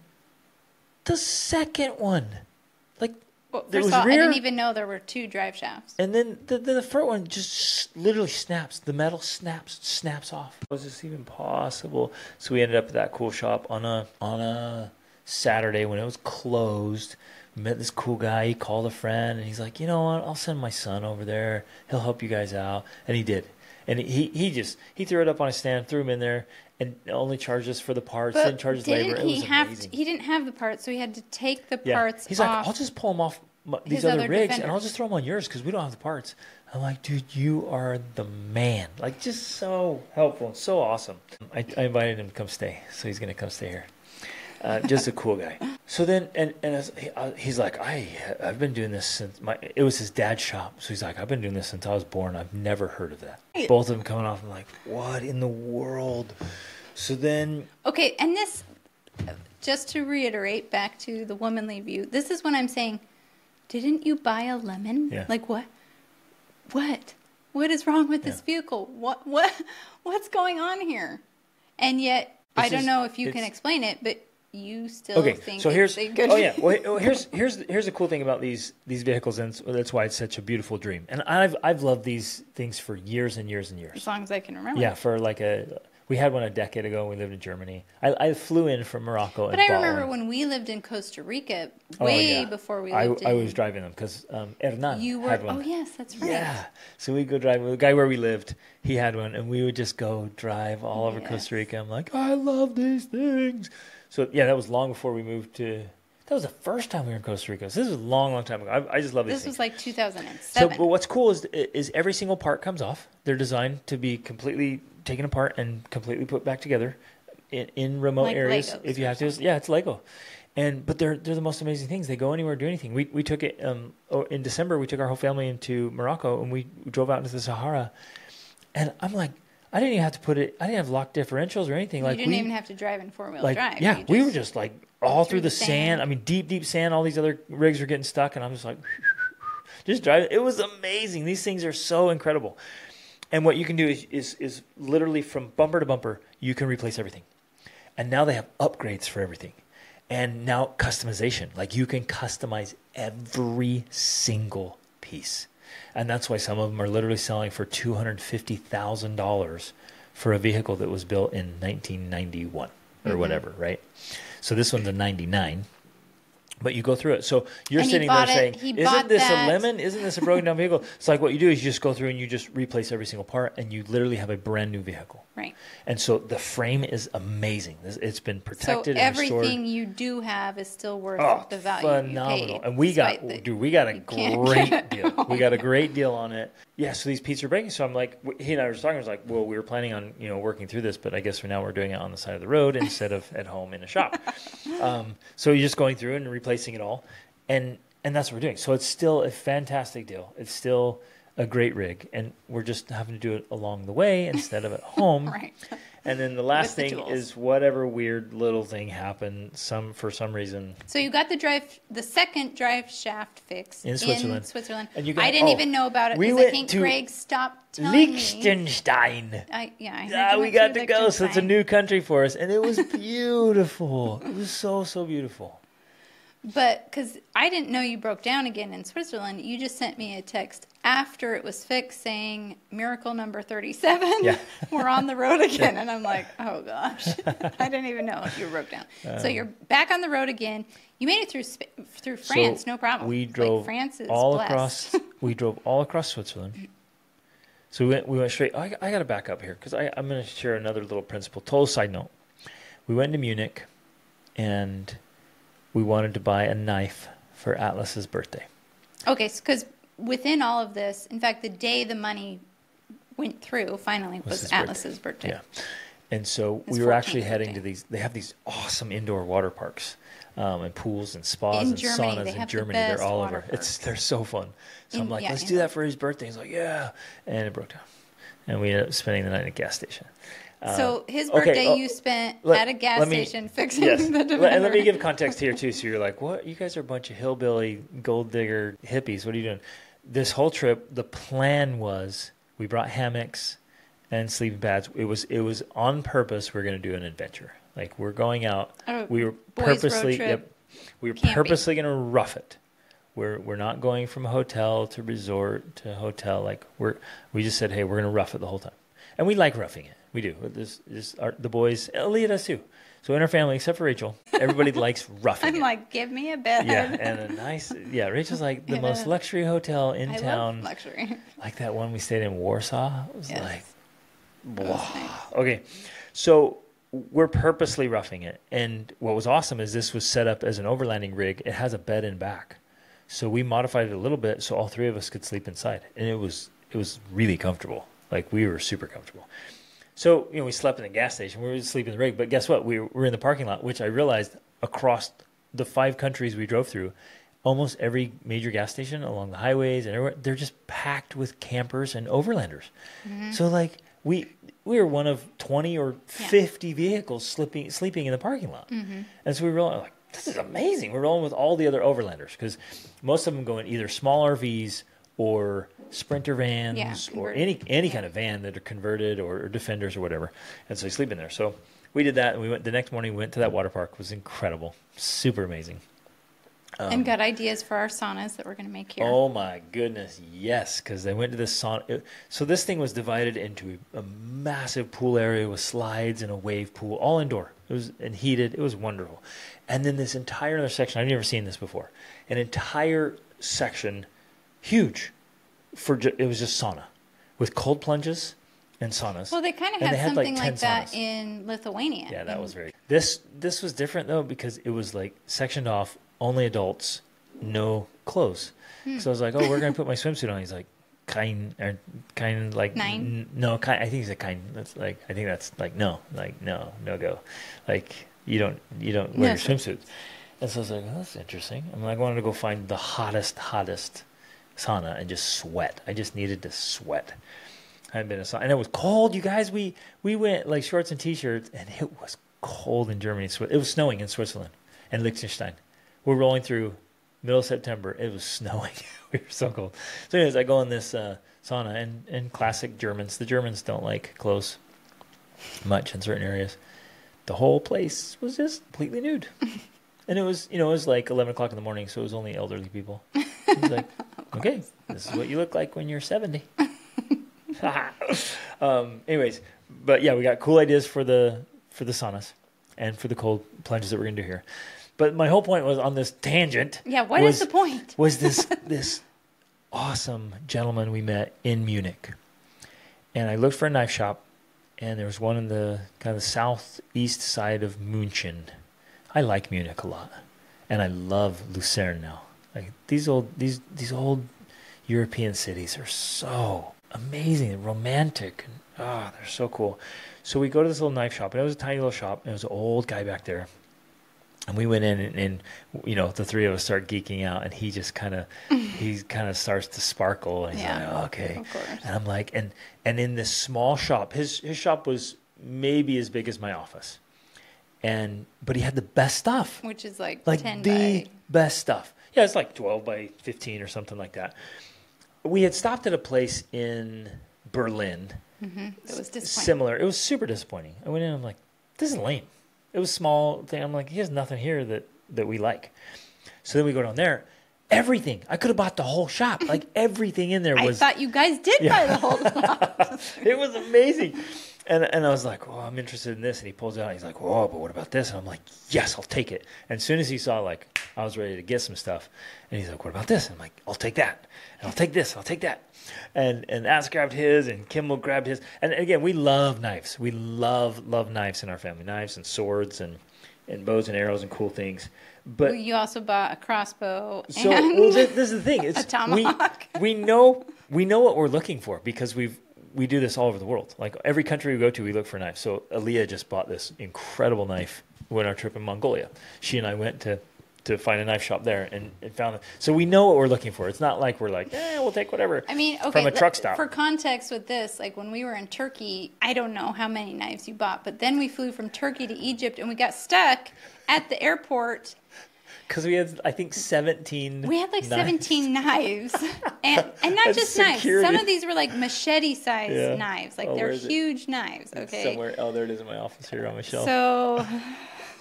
The second one, like. Well, first of all, I didn't even know there were 2 drive shafts. And then the front one just literally snaps. The metal snaps off. Was this even possible? So we ended up at that cool shop on a Saturday when it was closed. We met this cool guy. He called a friend, and he's like, you know what? I'll send my son over there. He'll help you guys out. And he did. And he threw it up on a stand, threw him in there, and only charged us for the parts, didn't charge us labor. It was amazing. He didn't have the parts, so he had to take the parts off. He's like, I'll just pull them off these other rigs, and I'll just throw them on yours because we don't have the parts. I'm like, dude, you are the man. Like, just so helpful and so awesome. I invited him to come stay, so he's going to come stay here. Just a cool guy. So then, and he's like, I've been doing this since it was his dad's shop. So he's like, I've been doing this since I was born. I've never heard of that. Both of them coming off. I'm like, what in the world? So then. Okay, and this, just to reiterate back to the womanly view, this is when I'm saying, didn't you buy a lemon? Yeah. Like what? What is wrong with this vehicle? What's going on here? And yet, I don't know if you can explain it, but you still think so it's a good... Oh, yeah. Well, here's the cool thing about these vehicles, and that's why it's such a beautiful dream. And I've loved these things for years and years and years. As long as I can remember. Yeah, for we had one a decade ago. We lived in Germany. I flew in from Morocco. But I remember when we lived in Costa Rica, before we lived in... I was driving them because Hernan had one. Oh, yes, that's right. Yeah. So we'd go drive. The guy where we lived, he had one, and we would just go drive all over Costa Rica. I'm like, I love these things. So, yeah, that was long before we moved to... That was the first time we were in Costa Rica. So this was a long, long time ago. I just love these things. This was like 2007. So, but what's cool is every single part comes off. They're designed to be completely taken apart and completely put back together in remote areas. Legos if you have to. Yeah, it's Lego. But they're the most amazing things. They go anywhere, do anything. We took it in December. We took our whole family into Morocco, and we drove out into the Sahara. And I'm like, I didn't even have to put it. I didn't have locked differentials or anything. You didn't even have to drive in 4-wheel drive. Yeah, we were just like all through the sand. I mean, deep sand. All these other rigs were getting stuck, and I'm just like, just driving. It was amazing. These things are so incredible. And what you can do is literally from bumper to bumper, you can replace everything. And now they have upgrades for everything. And now customization. Like you can customize every single piece. And that's why some of them are literally selling for $250,000 for a vehicle that was built in 1991 or whatever, right? So this one's a 99. But you go through it. So you're sitting there saying, isn't this a lemon? Isn't this a broken down vehicle? It's like what you do is you just go through and you just replace every single part, and you literally have a brand new vehicle. Right. And so the frame is amazing. It's been protected and restored. So everything you do have is still worth the value phenomenal. you paid. And we got a great deal. We got a great deal on it. Yeah, so these pieces are breaking. So I'm like, he and I were talking, I was like, well, we were planning on, working through this, but I guess we're doing it on the side of the road instead of at home in a shop. So you're just going through and replacing it all. And that's what we're doing. So it's still a fantastic deal. It's still a great rig. And we're just having to do it along the way instead of at home. Right. And then the last thing is whatever weird little thing happened for some reason. So you got the second drive shaft fix in Switzerland. And I didn't even know about it because I think Greg stopped telling Liechtenstein. me. We got to go. So it's a new country for us. And it was beautiful. It was so, so beautiful. But because I didn't know you broke down again in Switzerland, you just sent me a text after it was fixed saying, miracle number 37, we're on the road again. Yeah. And I'm like, oh gosh, I didn't even know if you broke down. So you're back on the road again. You made it through France, no problem. We drove France is blessed. We drove all across Switzerland. So we went straight. I got to back up here because I'm going to share another little principle. Total side note. We went to Munich and we wanted to buy a knife for Atlas's birthday. Okay, because within all of this, in fact, the day the money went through, finally, was Atlas's birthday. Yeah. And so we were actually heading to these. They have these awesome indoor water parks and pools and spas and saunas in Germany. They're all over. They're so fun. So I'm like, let's do that for his birthday. He's like, yeah. And it broke down. And we ended up spending the night at a gas station. So his birthday you spent at a gas station fixing the Defender. And let me give context here, too. So you're like, what? You guys are a bunch of hillbilly, gold digger hippies. What are you doing? This whole trip, the plan was we brought hammocks and sleeping pads. It was on purpose we're going to do an adventure. Like, we're going out. We were purposely going to rough it. We're not going from hotel to resort to hotel. Like, we just said, hey, we're going to rough it the whole time. And we like roughing it. We do. The boys, Leah does too. So in our family, except for Rachel, everybody likes roughing it. I'm like, give me a bed. Yeah, and a nice, Rachel's like the most luxury hotel in town. I love luxury. Like that one we stayed in Warsaw. It was like, wow. Nice. Okay, so we're purposely roughing it. And what was awesome is this was set up as an overlanding rig. It has a bed in back. So we modified it a little bit so all three of us could sleep inside. And it was really comfortable. Like, we were super comfortable. So, we slept in the gas station. We were sleeping in the rig. But guess what? We were in the parking lot, which I realized across the 5 countries we drove through, almost every major gas station along the highways and everywhere, they're just packed with campers and overlanders. Mm-hmm. So, like, we were one of 20 or 50 vehicles sleeping in the parking lot. Mm-hmm. And so we realized, like, this is amazing. We're rolling with all the other overlanders because most of them go in either small RVs or Sprinter vans or any kind of van that are converted or Defenders or whatever. And so you sleep in there. So we did that, and we went the next morning. We went to that water park. It was incredible, super amazing. And got ideas for our saunas that we're going to make here. Oh my goodness, yes! Because they went to this sauna. So this thing was divided into a massive pool area with slides and a wave pool, all indoor. It was heated. It was wonderful. And then this entire other section, I've never seen this before. An entire section, huge. It was just sauna with cold plunges and saunas. Well, they kind of had something like that in Lithuania. Yeah, that was very. This was different though because it was like sectioned off, only adults, no clothes. So I was like, oh, we're gonna put my swimsuit on. He's like, kind like no kind. I think he's a kind. That's like I think that's like no go. Like you don't wear your swimsuits. And so I was like, oh, that's interesting. I wanted to go find the hottest sauna and just sweat. I just needed to sweat. I hadn't been in a sauna. And it was cold, you guys. We went like shorts and T-shirts, and it was cold in Germany. It was snowing in Switzerland and Liechtenstein. We're rolling through middle of September. It was snowing. We were so cold. So anyways, I go in this sauna, and classic Germans. The Germans don't like clothes much in certain areas. The whole place was just completely nude. And it was like 11 o'clock in the morning, so it was only elderly people. It was like, okay, this is what you look like when you're 70. Anyways, but yeah, we got cool ideas for the saunas and for the cold plunges that we're going to do here. But my whole point was on this tangent. Yeah, what is the point? Was this awesome gentleman we met in Munich. And I looked for a knife shop, and there was one in the kind of southeast side of München. I like Munich a lot, and I love Lucerne now. Like these old European cities are so amazing and romantic, and they're so cool. So we go to this little knife shop, and it was a tiny little shop, and there was an old guy back there. And we went in, and the three of us start geeking out, and he just kind of starts to sparkle, and he's like, oh, okay. Of course. And I'm like, and in this small shop, his shop was maybe as big as my office, but he had the best stuff, which is like 10 the best stuff. Yeah, it's like 12 by 15 or something like that. We had stopped at a place in Berlin. Mm-hmm. It was disappointing. Similar. It was super disappointing. I went in, I'm like, this is lame. It was a small thing. I'm like, he has nothing here that we like. So then we go down there. Everything. I could have bought the whole shop. Like everything in there was. I thought you guys did buy the whole shop. It was amazing. And I was like, I'm interested in this. And he pulls it out. He's like, but what about this? And I'm like, yes, I'll take it. And as soon as he saw I was ready to get some stuff, and he's like, what about this? And I'm like, I'll take that. And I'll take this. I'll take that. And Ass grabbed his, and Kimball grabbed his. And again, we love knives. We love knives in our family. Knives and swords and bows and arrows and cool things. But you also bought a crossbow. So this is the thing. It's a tomahawk. We know what we're looking for because we do this all over the world. Like every country we go to, we look for knives. So Aaliyah just bought this incredible knife when our trip in Mongolia. She and I went to find a knife shop there and found it. So we know what we're looking for. It's not like we're like, we'll take whatever. I mean, okay, from a truck stop. For context with this, like when we were in Turkey, I don't know how many knives you bought, but then we flew from Turkey to Egypt and we got stuck at the airport. Because we had, I think, 17 We had like knives. 17 knives. And not just security. knives. Some of these were like machete-sized knives. Like they're huge knives, okay? It's somewhere. Oh, there it is in my office here on my shelf. So...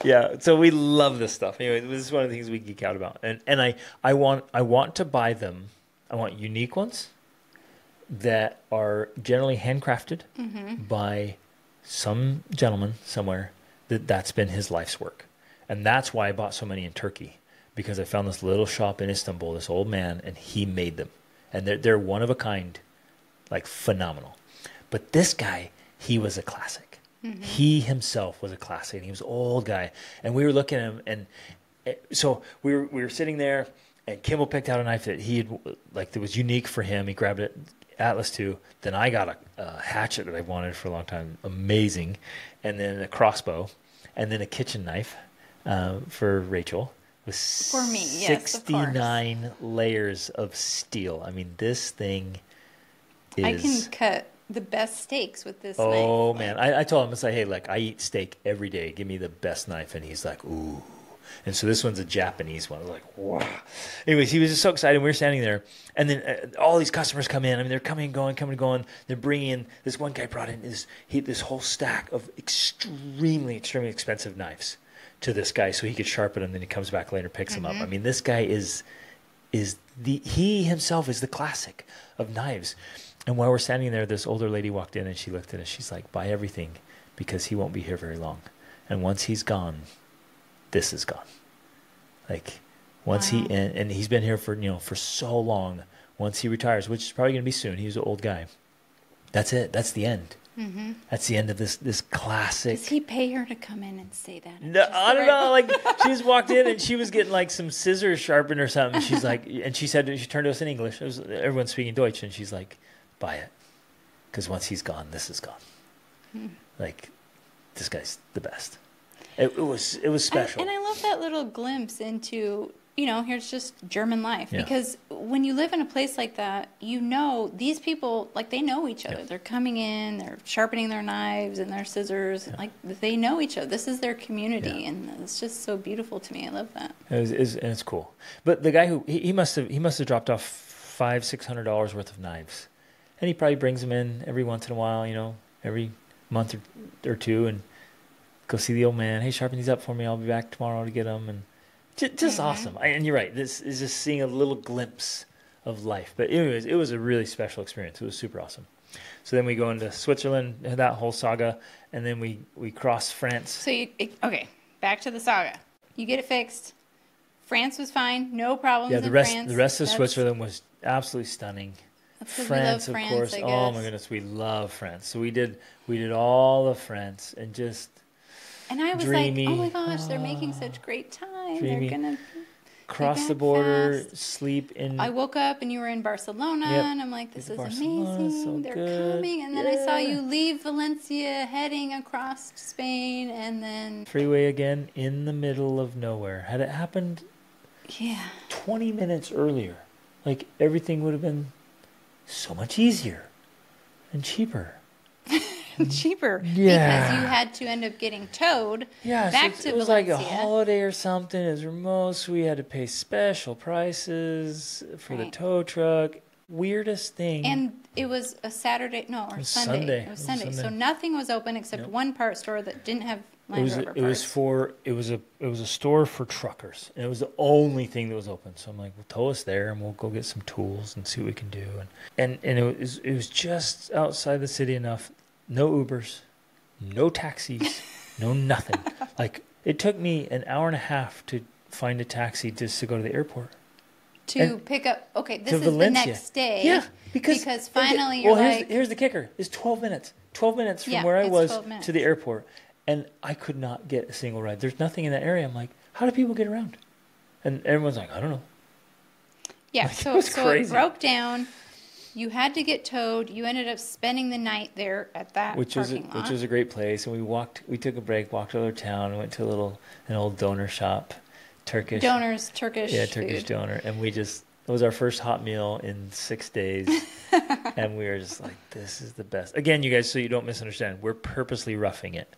Yeah, so we love this stuff. Anyway, this is one of the things we geek out about. And I want to buy them. I want unique ones that are generally handcrafted by some gentleman somewhere that's been his life's work. And that's why I bought so many in Turkey, because I found this little shop in Istanbul, this old man, and he made them. And they're one of a kind, like phenomenal. But this guy, he was a classic. Mm-hmm. He himself was a classic, and he was an old guy. And we were looking at him, and so we were sitting there, and Kimball picked out a knife that that was unique for him. He grabbed it, Atlas II. Then I got a hatchet that I wanted for a long time, amazing, and then a crossbow, and then a kitchen knife for Rachel. With for me, yes, 69 layers of steel. I mean, this thing is... I can cut the best steaks with this knife. Oh, man. I told him, I said, hey, I eat steak every day. Give me the best knife. And he's like, ooh. And so this one's a Japanese one. I was like, wow. Anyways, he was just so excited. We were standing there. And then all these customers come in. I mean, they're coming and going. They're bringing in, this one guy brought in this whole stack of extremely, extremely expensive knives to this guy so he could sharpen them. Then he comes back later, picks them up. I mean, this guy he himself is the classic of knives. And while we're standing there, this older lady walked in and she looked at us. She's like, buy everything because he won't be here very long. And once he's gone, this is gone. Like once and he's been here for so long. Once he retires, which is probably going to be soon. He's an old guy. That's it. That's the end. Mm-hmm. That's the end of this classic. Does he pay her to come in and say that? No, I don't know. Like she just walked in and she was getting like some scissors sharpened or something. She's like, and she turned to us in English. Everyone's speaking Deutsch, and she's like, buy it, because once he's gone, this is gone. Like this guy's the best. It was special. And I love that little glimpse into, here's just German life. Yeah. Because when you live in a place like that, these people, like, they know each other. Yeah. They're coming in, they're sharpening their knives and their scissors. Yeah. Like, they know each other. This is their community. Yeah. And it's just so beautiful to me. I love that. And it's cool. But the guy he must have dropped off $500-$600 worth of knives. And he probably brings them in every once in a while, every month or two, and go see the old man. Hey, sharpen these up for me. I'll be back tomorrow to get them. And just awesome. And you're right. This is just seeing a little glimpse of life. But anyways, it was a really special experience. It was super awesome. So then we go into Switzerland, that whole saga, and then we cross France. So okay, back to the saga. You get it fixed. France was fine. No problems Yeah, in France. The rest of Switzerland was absolutely stunning. France, we love of course. Oh my goodness, we love France. So we did all of France and just. And I was dreamy. like, oh my gosh, they're making such great time. Dreamy. They're gonna cross the border, fast. Sleep in. I woke up and you were in Barcelona, and I'm like, this is amazing. So they're good. coming, and then I saw you leave Valencia, heading across to Spain, and then freeway again in the middle of nowhere. Had it happened, 20 minutes earlier, like everything would have been so much easier and cheaper. Cheaper because you had to end up getting towed back to Valencia. It was like a holiday or something. It was remote, so we had to pay special prices for the tow truck. Weirdest thing. And it was a Saturday, Sunday. It was Sunday. So nothing was open except one part store that didn't have Land Rover parts. It was a store for truckers, and it was the only thing that was open. So I'm like, well, tow us there, and we'll go get some tools and see what we can do. And it was just outside the city enough. No Ubers, no taxis, no nothing. Like, it took me an hour and a half to find a taxi just to go to the airport. To pick up, this is Valencia. The next day. Yeah, because finally you're here's the kicker. It's 12 minutes. 12 minutes from where I was to the airport. And I could not get a single ride. There's nothing in that area. I'm like, how do people get around? And everyone's like, I don't know. Yeah, like, so it broke down. You had to get towed. You ended up spending the night there at that parking lot. Which was a great place. And we took a break, walked to another town, and went to an old donor shop, Turkish. Turkish. Yeah, Turkish food. Donor. And it was our first hot meal in 6 days. And we were just like, this is the best. Again, you guys, so you don't misunderstand, we're purposely roughing it.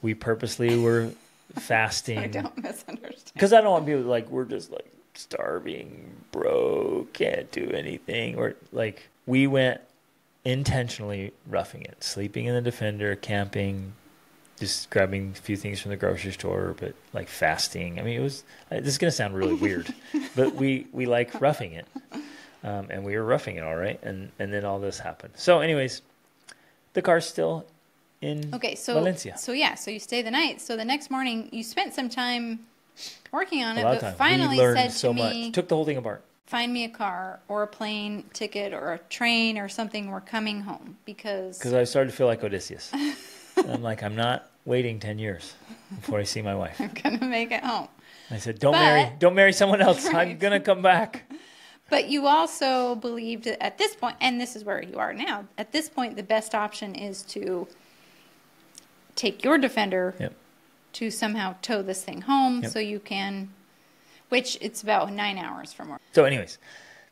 We purposely were fasting. I don't misunderstand. Because I don't want people like, we're just like starving, broke, can't do anything. Or like, we went intentionally roughing it, sleeping in the Defender, camping, just grabbing a few things from the grocery store, but like fasting. I mean, this is going to sound really weird, but we like roughing it. And we were roughing it all right. And then all this happened. So anyways, the car's still in Valencia. So you stay the night. So the next morning you spent some time working on it, but finally said to me, took the whole thing apart. Find me a car or a plane ticket or a train or something. We're coming home because I started to feel like Odysseus. I'm like, I'm not waiting 10 years before I see my wife. I'm going to make it home. I said, don't marry someone else. Right. I'm going to come back. But you also believed that at this point, and this is where you are now, at this point, the best option is to take your Defender to somehow tow this thing home so you can, which it's about 9 hours from work. So anyways,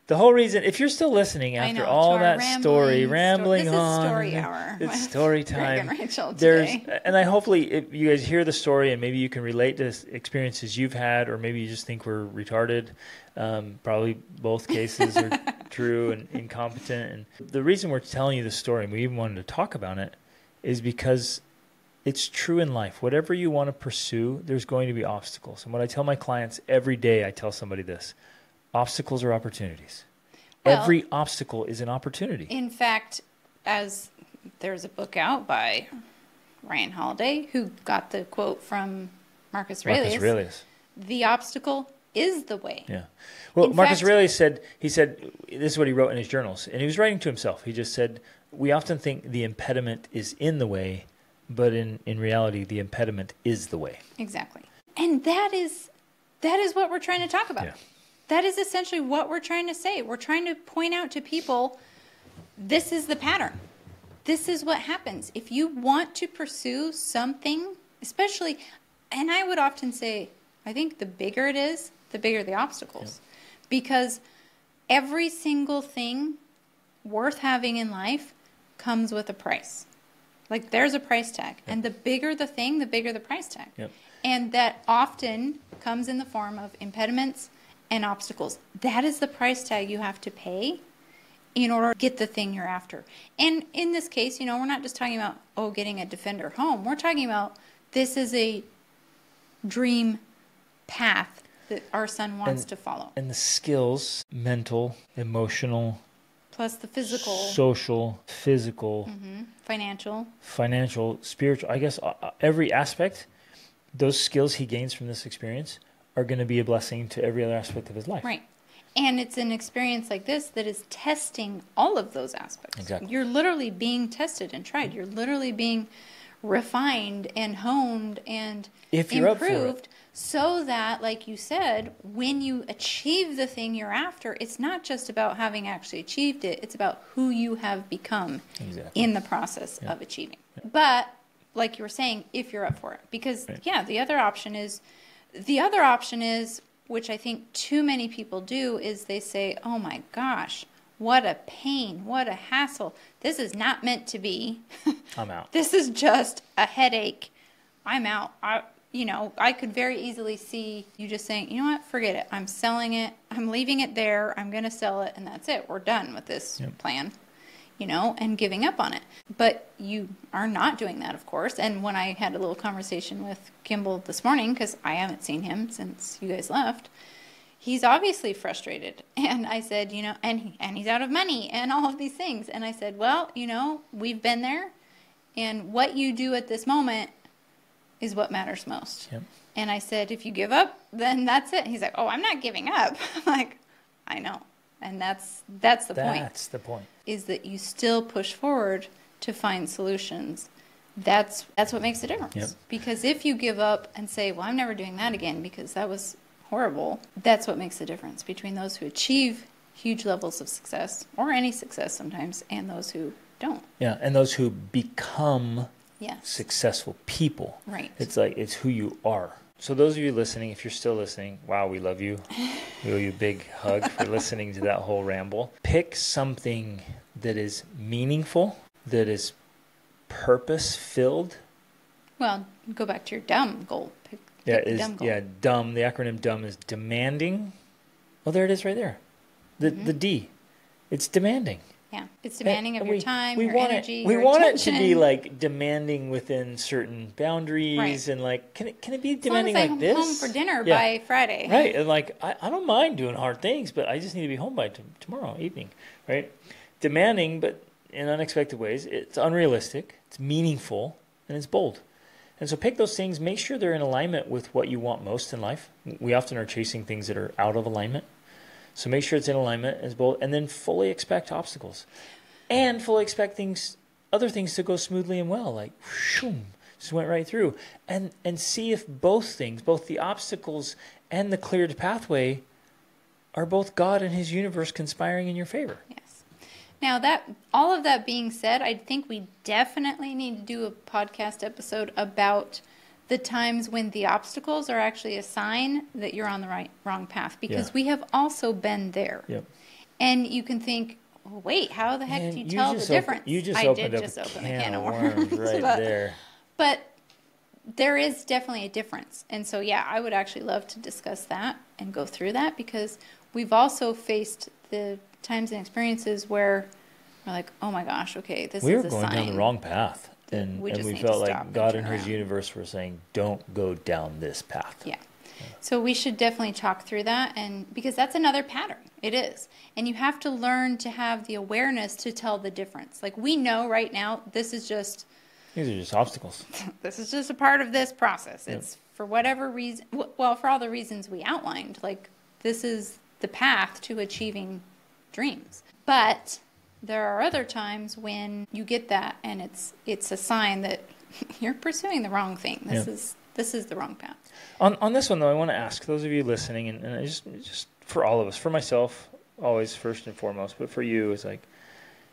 the whole reason, if you're still listening after all that rambling on, this is story hour. It's story time. Greg and Rachel today. And I hopefully, if you guys hear the story and maybe you can relate to experiences you've had, or maybe you just think we're retarded. Probably both cases are true and incompetent. And the reason we're telling you the story, and we even wanted to talk about it, is because it's true in life. Whatever you want to pursue, there's going to be obstacles. And what I tell my clients every day, I tell somebody this: obstacles are opportunities. Well, every obstacle is an opportunity. In fact, as there's a book out by Ryan Holiday, who got the quote from Marcus Aurelius. The obstacle is the way. Yeah. Well, Marcus Aurelius said, this is what he wrote in his journals, and he was writing to himself. He just said, we often think the impediment is in the way, but in reality, the impediment is the way. Exactly. And that is what we're trying to talk about. Yeah. That is essentially what we're trying to say. We're trying to point out to people, this is the pattern. This is what happens. If you want to pursue something, especially, and I would often say, I think the bigger it is, the bigger the obstacles. Yeah. Because every single thing worth having in life comes with a price. Like, there's a price tag. Yep. And the bigger the thing, the bigger the price tag. Yep. And that often comes in the form of impediments and obstacles. That is the price tag you have to pay in order to get the thing you're after. And in this case, we're not just talking about, getting a Defender home. We're talking about this is a dream path that our son wants to follow. And the skills, mental, emotional, plus the physical, social, physical, financial, spiritual, I guess every aspect those skills he gains from this experience are going to be a blessing to every other aspect of his life. Right. And it's an experience like this that is testing all of those aspects. Exactly. You're literally being tested and tried. You're literally being refined and honed and improved so that, like you said, when you achieve the thing you're after, it's not just about having actually achieved it. It's about who you have become in the process of achieving. But like you were saying, if you're up for it. Because, the other option is, which I think too many people do, is they say, oh my gosh, what a pain, what a hassle. This is not meant to be. I'm out. This is just a headache. I'm out. I could very easily see you just saying, you know what, forget it. I'm selling it. I'm leaving it there. I'm going to sell it, and that's it. We're done with this plan, and giving up on it. But you are not doing that, of course. And when I had a little conversation with Kimball this morning, because I haven't seen him since you guys left, he's obviously frustrated. And I said, and he's out of money and all of these things. And I said, well, we've been there. And what you do at this moment is what matters most. Yep. And I said, if you give up, then that's it. He's like, oh, I'm not giving up. I'm like, I know. And that's the point. That's the point. Is that you still push forward to find solutions. That's what makes a difference. Yep. Because if you give up and say, well, I'm never doing that again because that was horrible, that's what makes the difference between those who achieve huge levels of success, or any success sometimes, and those who don't. Yeah, and those who become successful people. Right. It's who you are. So those of you listening, if you're still listening, wow, we love you. We owe you a big hug for listening to that whole ramble. Pick something that is meaningful, that is purpose-filled. Well, go back to your dumb goal. Pick the dumb goal. DUMB. The acronym DUMB is demanding. Well, there it is right there. The D. It's demanding. Yeah, it's demanding of your time, your energy, we your want attention. It to be like demanding within certain boundaries, and like, can it be demanding like this? Home for dinner by Friday, right? And like, I don't mind doing hard things, but I just need to be home by tomorrow evening, right? Demanding, but in unexpected ways. It's unrealistic, it's meaningful, and it's bold. And so pick those things. Make sure they're in alignment with what you want most in life. We often are chasing things that are out of alignment. So make sure it's in alignment, as bold, and then fully expect obstacles, and fully expect other things to go smoothly and well. Like, shoom, just went right through, and see if both things, both the obstacles and the cleared pathway, are both God and His universe conspiring in your favor. Yes. Now that all of that being said, I think we definitely need to do a podcast episode about the times when the obstacles are actually a sign that you're on the wrong path, because we have also been there. Yep. And you can think, well, wait, how the heck do you tell the difference? You just opened a can of worms right there. But there is definitely a difference. And so, I would actually love to discuss that and go through that, because we've also faced the times and experiences where we're like, oh my gosh, okay, this is a sign. We were going down the wrong path. And we felt like God and His universe were saying, don't go down this path. Yeah. So we should definitely talk through that, and because that's another pattern. It is. And you have to learn to have the awareness to tell the difference. Like, we know right now, these are just obstacles. This is just a part of this process. It's for whatever reason, well, for all the reasons we outlined, like, this is the path to achieving dreams. But there are other times when you get that, and it's a sign that you're pursuing the wrong thing. This is the wrong path. On this one, though, I want to ask those of you listening, and just for all of us, for myself, always first and foremost, but for you, is like,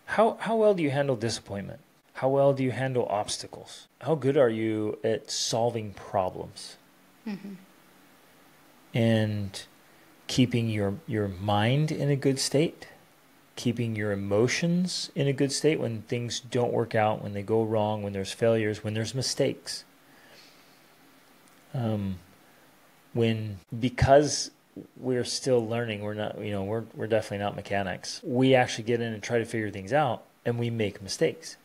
how well do you handle disappointment? How well do you handle obstacles? How good are you at solving problems? Mm-hmm. And keeping your mind in a good state? Keeping your emotions in a good state when things don't work out, when they go wrong, when there's failures, when there's mistakes. Because we're still learning, we're not, we're definitely not mechanics. We actually get in and try to figure things out, and we make mistakes.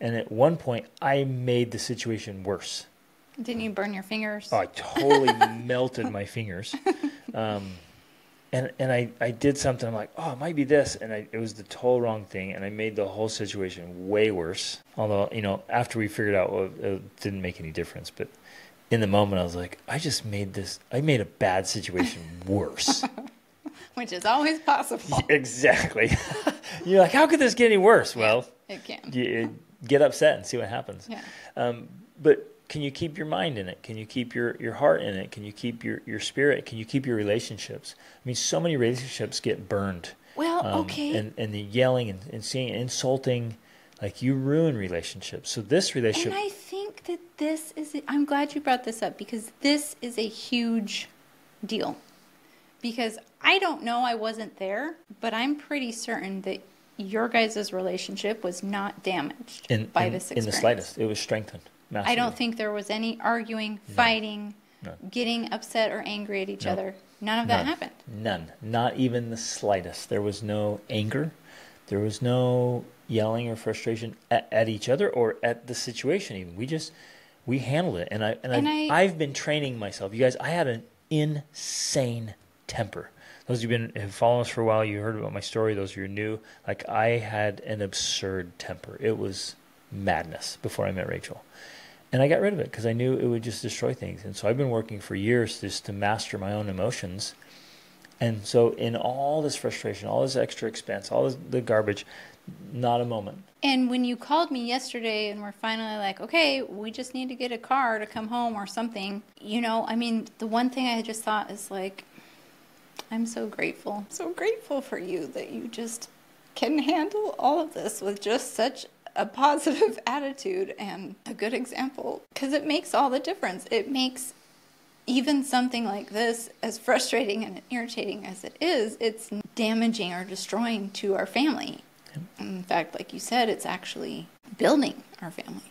And at one point, I made the situation worse. Didn't you burn your fingers? Oh, I totally melted my fingers. And I did something, I'm like, oh, it might be this. And it was the total wrong thing. And I made the whole situation way worse. Although, after we figured out, well, it didn't make any difference. But in the moment, I was like, I made a bad situation worse. Which is always possible. Exactly. You're like, how could this get any worse? Well, it can. You get upset and see what happens. Yeah. But can you keep your mind in it? Can you keep your heart in it? Can you keep your spirit? Can you keep your relationships? I mean, so many relationships get burned. Well, okay. And the yelling and seeing insulting, like you ruin relationships. So this relationship. And I think that I'm glad you brought this up, because this is a huge deal. Because I don't know, I wasn't there, but I'm pretty certain that your guys' relationship was not damaged by this experience. In the slightest. It was strengthened massively. I don't think there was any arguing, fighting, getting upset or angry at each other. None of that happened. None. Not even the slightest. There was no anger. There was no yelling or frustration at each other or at the situation even. We handled it. And I've been training myself. You guys, I have an insane temper. Those of you who followed us for a while, you heard about my story. Those of you who are new, like I had an absurd temper. It was madness before I met Rachel. And I got rid of it because I knew it would just destroy things. And so I've been working for years just to master my own emotions. And so in all this frustration, all this extra expense, all the garbage, not a moment. And when you called me yesterday and we're finally like, okay, we just need to get a car to come home or something, the one thing I just thought is like, I'm so grateful. So grateful for you that you just can handle all of this with just such a positive attitude and a good example, because it makes all the difference. It makes even something like this, as frustrating and irritating as it is, it's damaging or destroying to our family. In fact, like you said, it's actually building our family.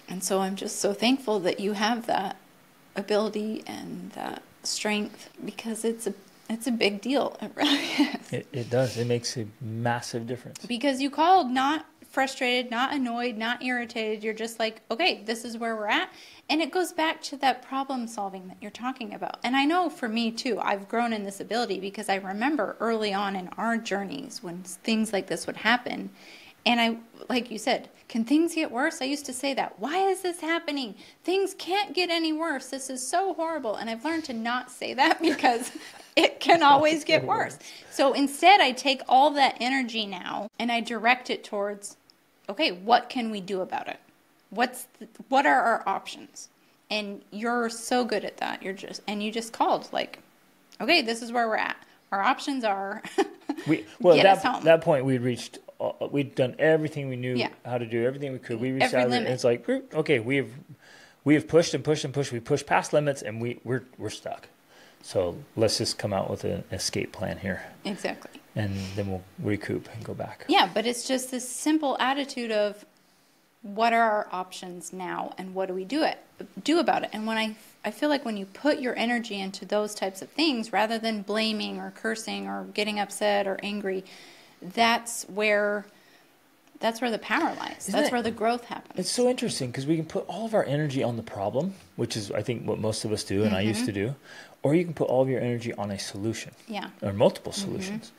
And so I'm just so thankful that you have that ability and that strength, because it's a big deal. It really is. It does. It makes a massive difference. Because you called not frustrated, not annoyed, not irritated. You're just like, okay, this is where we're at. And it goes back to that problem solving that you're talking about. And I know for me too, I've grown in this ability, because I remember early on in our journeys when things like this would happen. And I, like you said, can things get worse? I used to say that. Why is this happening? Things can't get any worse. This is so horrible. And I've learned to not say that, because it can always get worse. So instead, I take all that energy now and I direct it towards, okay, what can we do about it? What are our options? And you're so good at that. You just called like, okay, this is where we're at. Our options are get us home. At that point, we'd done everything we knew how to do, everything we could. We reached out, and it's like, okay, we have pushed and pushed and pushed. We pushed past limits, and we're stuck. So let's just come out with an escape plan here. Exactly. And then we'll recoup and go back. Yeah, but it's just this simple attitude of, what are our options now, and what do we do about it? And when I feel like when you put your energy into those types of things, rather than blaming or cursing or getting upset or angry, that's where the power lies. That's where the growth happens. It's so interesting, because we can put all of our energy on the problem, which is, I think, what most of us do, and I used to do, or you can put all of your energy on a solution. Yeah. Or multiple solutions.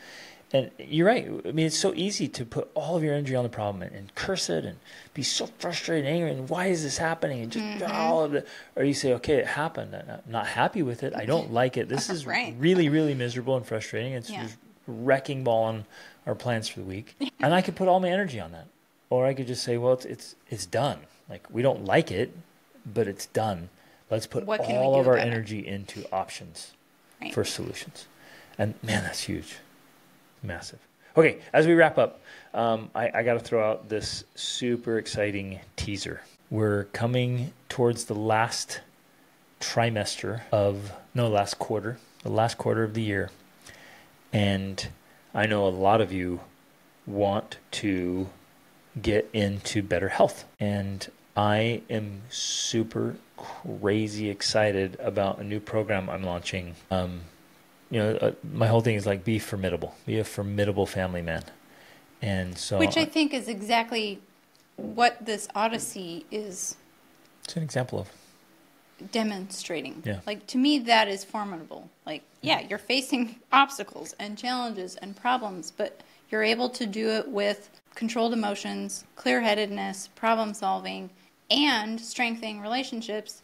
And you're right. I mean, it's so easy to put all of your energy on the problem and curse it and be so frustrated and angry, and why is this happening? And just all of it. Or you say, okay, it happened. I'm not happy with it. I don't like it. This is really, really miserable and frustrating. It's just wrecking ball on our plans for the week. And I could put all my energy on that. Or I could just say, well, it's done. Like, we don't like it, but it's done. Let's put all of our energy into options for solutions. And man, that's huge. Massive. Okay, as we wrap up, I got to throw out this super exciting teaser. We're coming towards the last quarter of the year. And I know a lot of you want to get into better health. And I am super crazy excited about a new program I'm launching. My whole thing is like, be formidable. Be a formidable family man. And so, which I think is exactly what this Odyssey is. It's an example of demonstrating. Yeah. Like, to me, that is formidable. Like, yeah, you're facing obstacles and challenges and problems, but you're able to do it with controlled emotions, clear-headedness, problem solving, and strengthening relationships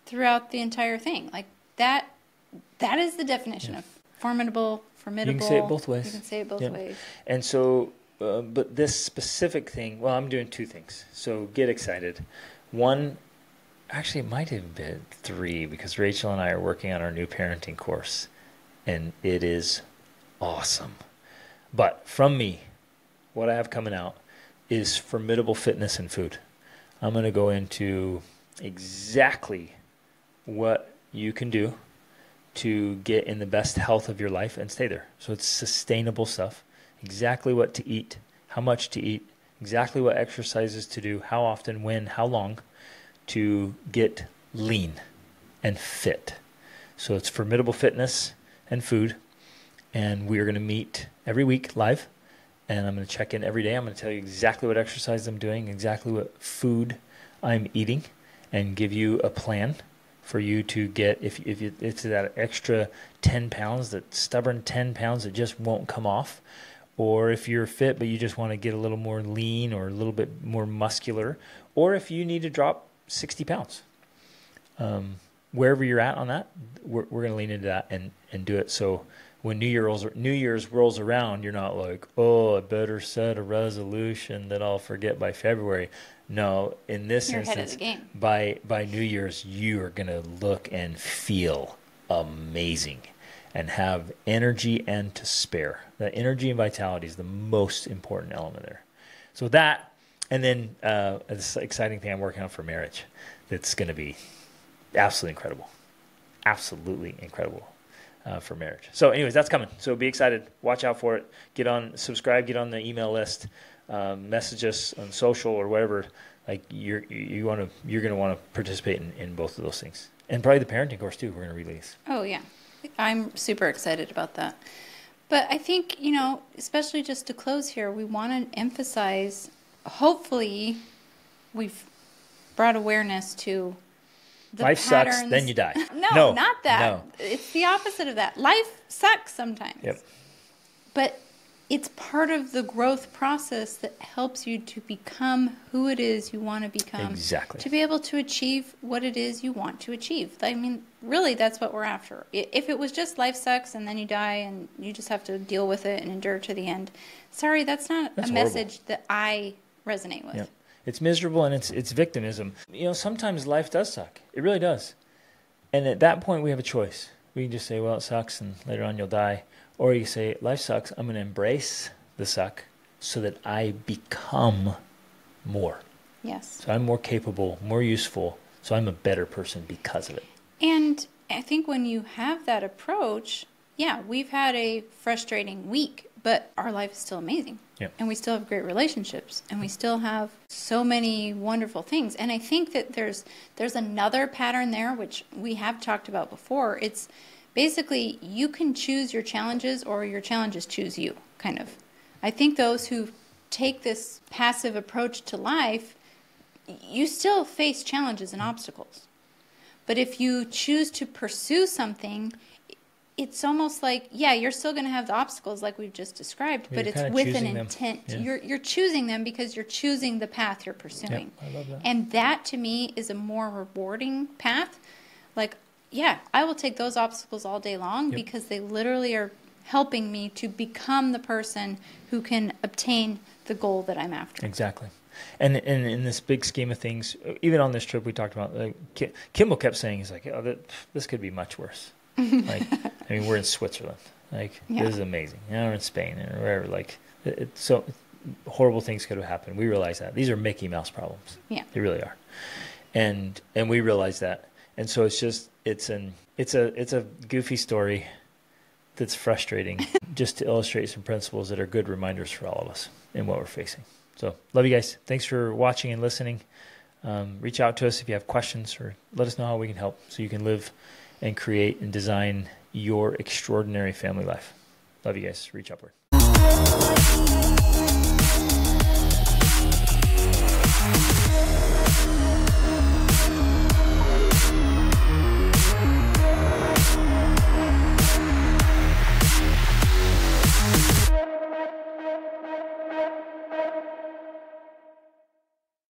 throughout the entire thing. Like that is the definition of formidable. You can say it both ways. You can say it both ways. And so, but this specific thing, well, I'm doing 2 things. So get excited. One, actually it might have been 3, because Rachel and I are working on our new parenting course, and it is awesome. But from me, what I have coming out is formidable fitness and food. I'm going to go into exactly what you can do to get in the best health of your life and stay there. So it's sustainable stuff, exactly what to eat, how much to eat, exactly what exercises to do, how often, when, how long, to get lean and fit. So it's formidable fitness and food, and we are going to meet every week live, and I'm going to check in every day. I'm going to tell you exactly what exercise I'm doing, exactly what food I'm eating, and give you a plan for you to get, if it's that extra 10 pounds, that stubborn 10 pounds that just won't come off, or if you're fit but you just want to get a little more lean or a little bit more muscular, or if you need to drop 60 pounds. Wherever you're at on that, we're going to lean into that and do it. So when New Year's rolls around, you're not like, oh, I better set a resolution that I'll forget by February. No, in this instance, by New Year's, you are going to look and feel amazing and have energy and to spare. The energy and vitality is the most important element there. So that, and then this exciting thing I'm working on for marriage that's going to be absolutely incredible. Absolutely incredible. For marriage. So anyways, that's coming. So be excited. Watch out for it. Subscribe, get on the email list, message us on social or whatever. Like you're going to want to participate in both of those things. And probably the parenting course too, we're going to release. Oh yeah. I'm super excited about that. But I think, especially just to close here, we want to emphasize, hopefully we've brought awareness to life patterns. Sucks, then you die. No, not that. No. It's the opposite of that. Life sucks sometimes. Yep. But it's part of the growth process that helps you to become who it is you want to become. Exactly. To be able to achieve what it is you want to achieve. I mean, really, that's what we're after. If it was just life sucks and then you die and you just have to deal with it and endure to the end, sorry, that's not a message that I resonate with. Yep. It's miserable and it's victimism. Sometimes life does suck. It really does. And at that point, we have a choice. We can just say, well, it sucks and later on you'll die. Or you say, life sucks. I'm going to embrace the suck so that I become more. Yes. So I'm more capable, more useful. So I'm a better person because of it. And I think when you have that approach, yeah, we've had a frustrating week, but our life is still amazing. Yep. And we still have great relationships, and we still have so many wonderful things. And I think that there's another pattern there, which we have talked about before. It's basically you can choose your challenges or your challenges choose you, kind of. I think those who take this passive approach to life, you still face challenges and obstacles. But if you choose to pursue something, it's almost like, yeah, you're still going to have the obstacles like we've just described, but it's with an intent. Yeah. You're choosing them because you're choosing the path you're pursuing. Yep, I love that. And that, to me, is a more rewarding path. Like, yeah, I will take those obstacles all day long because they literally are helping me to become the person who can obtain the goal that I'm after. Exactly. And in this big scheme of things, even on this trip we talked about, Kimball kept saying, he's like, oh, this could be much worse. We're in Switzerland. This is amazing. We're in Spain or wherever. So horrible things could have happened. We realize that these are Mickey Mouse problems. Yeah, they really are, and we realize that. And so it's a goofy story that's frustrating, just to illustrate some principles that are good reminders for all of us in what we're facing. So love you guys. Thanks for watching and listening. Reach out to us if you have questions, or let us know how we can help so you can live and create and design your extraordinary family life. Love you guys. Reach upward.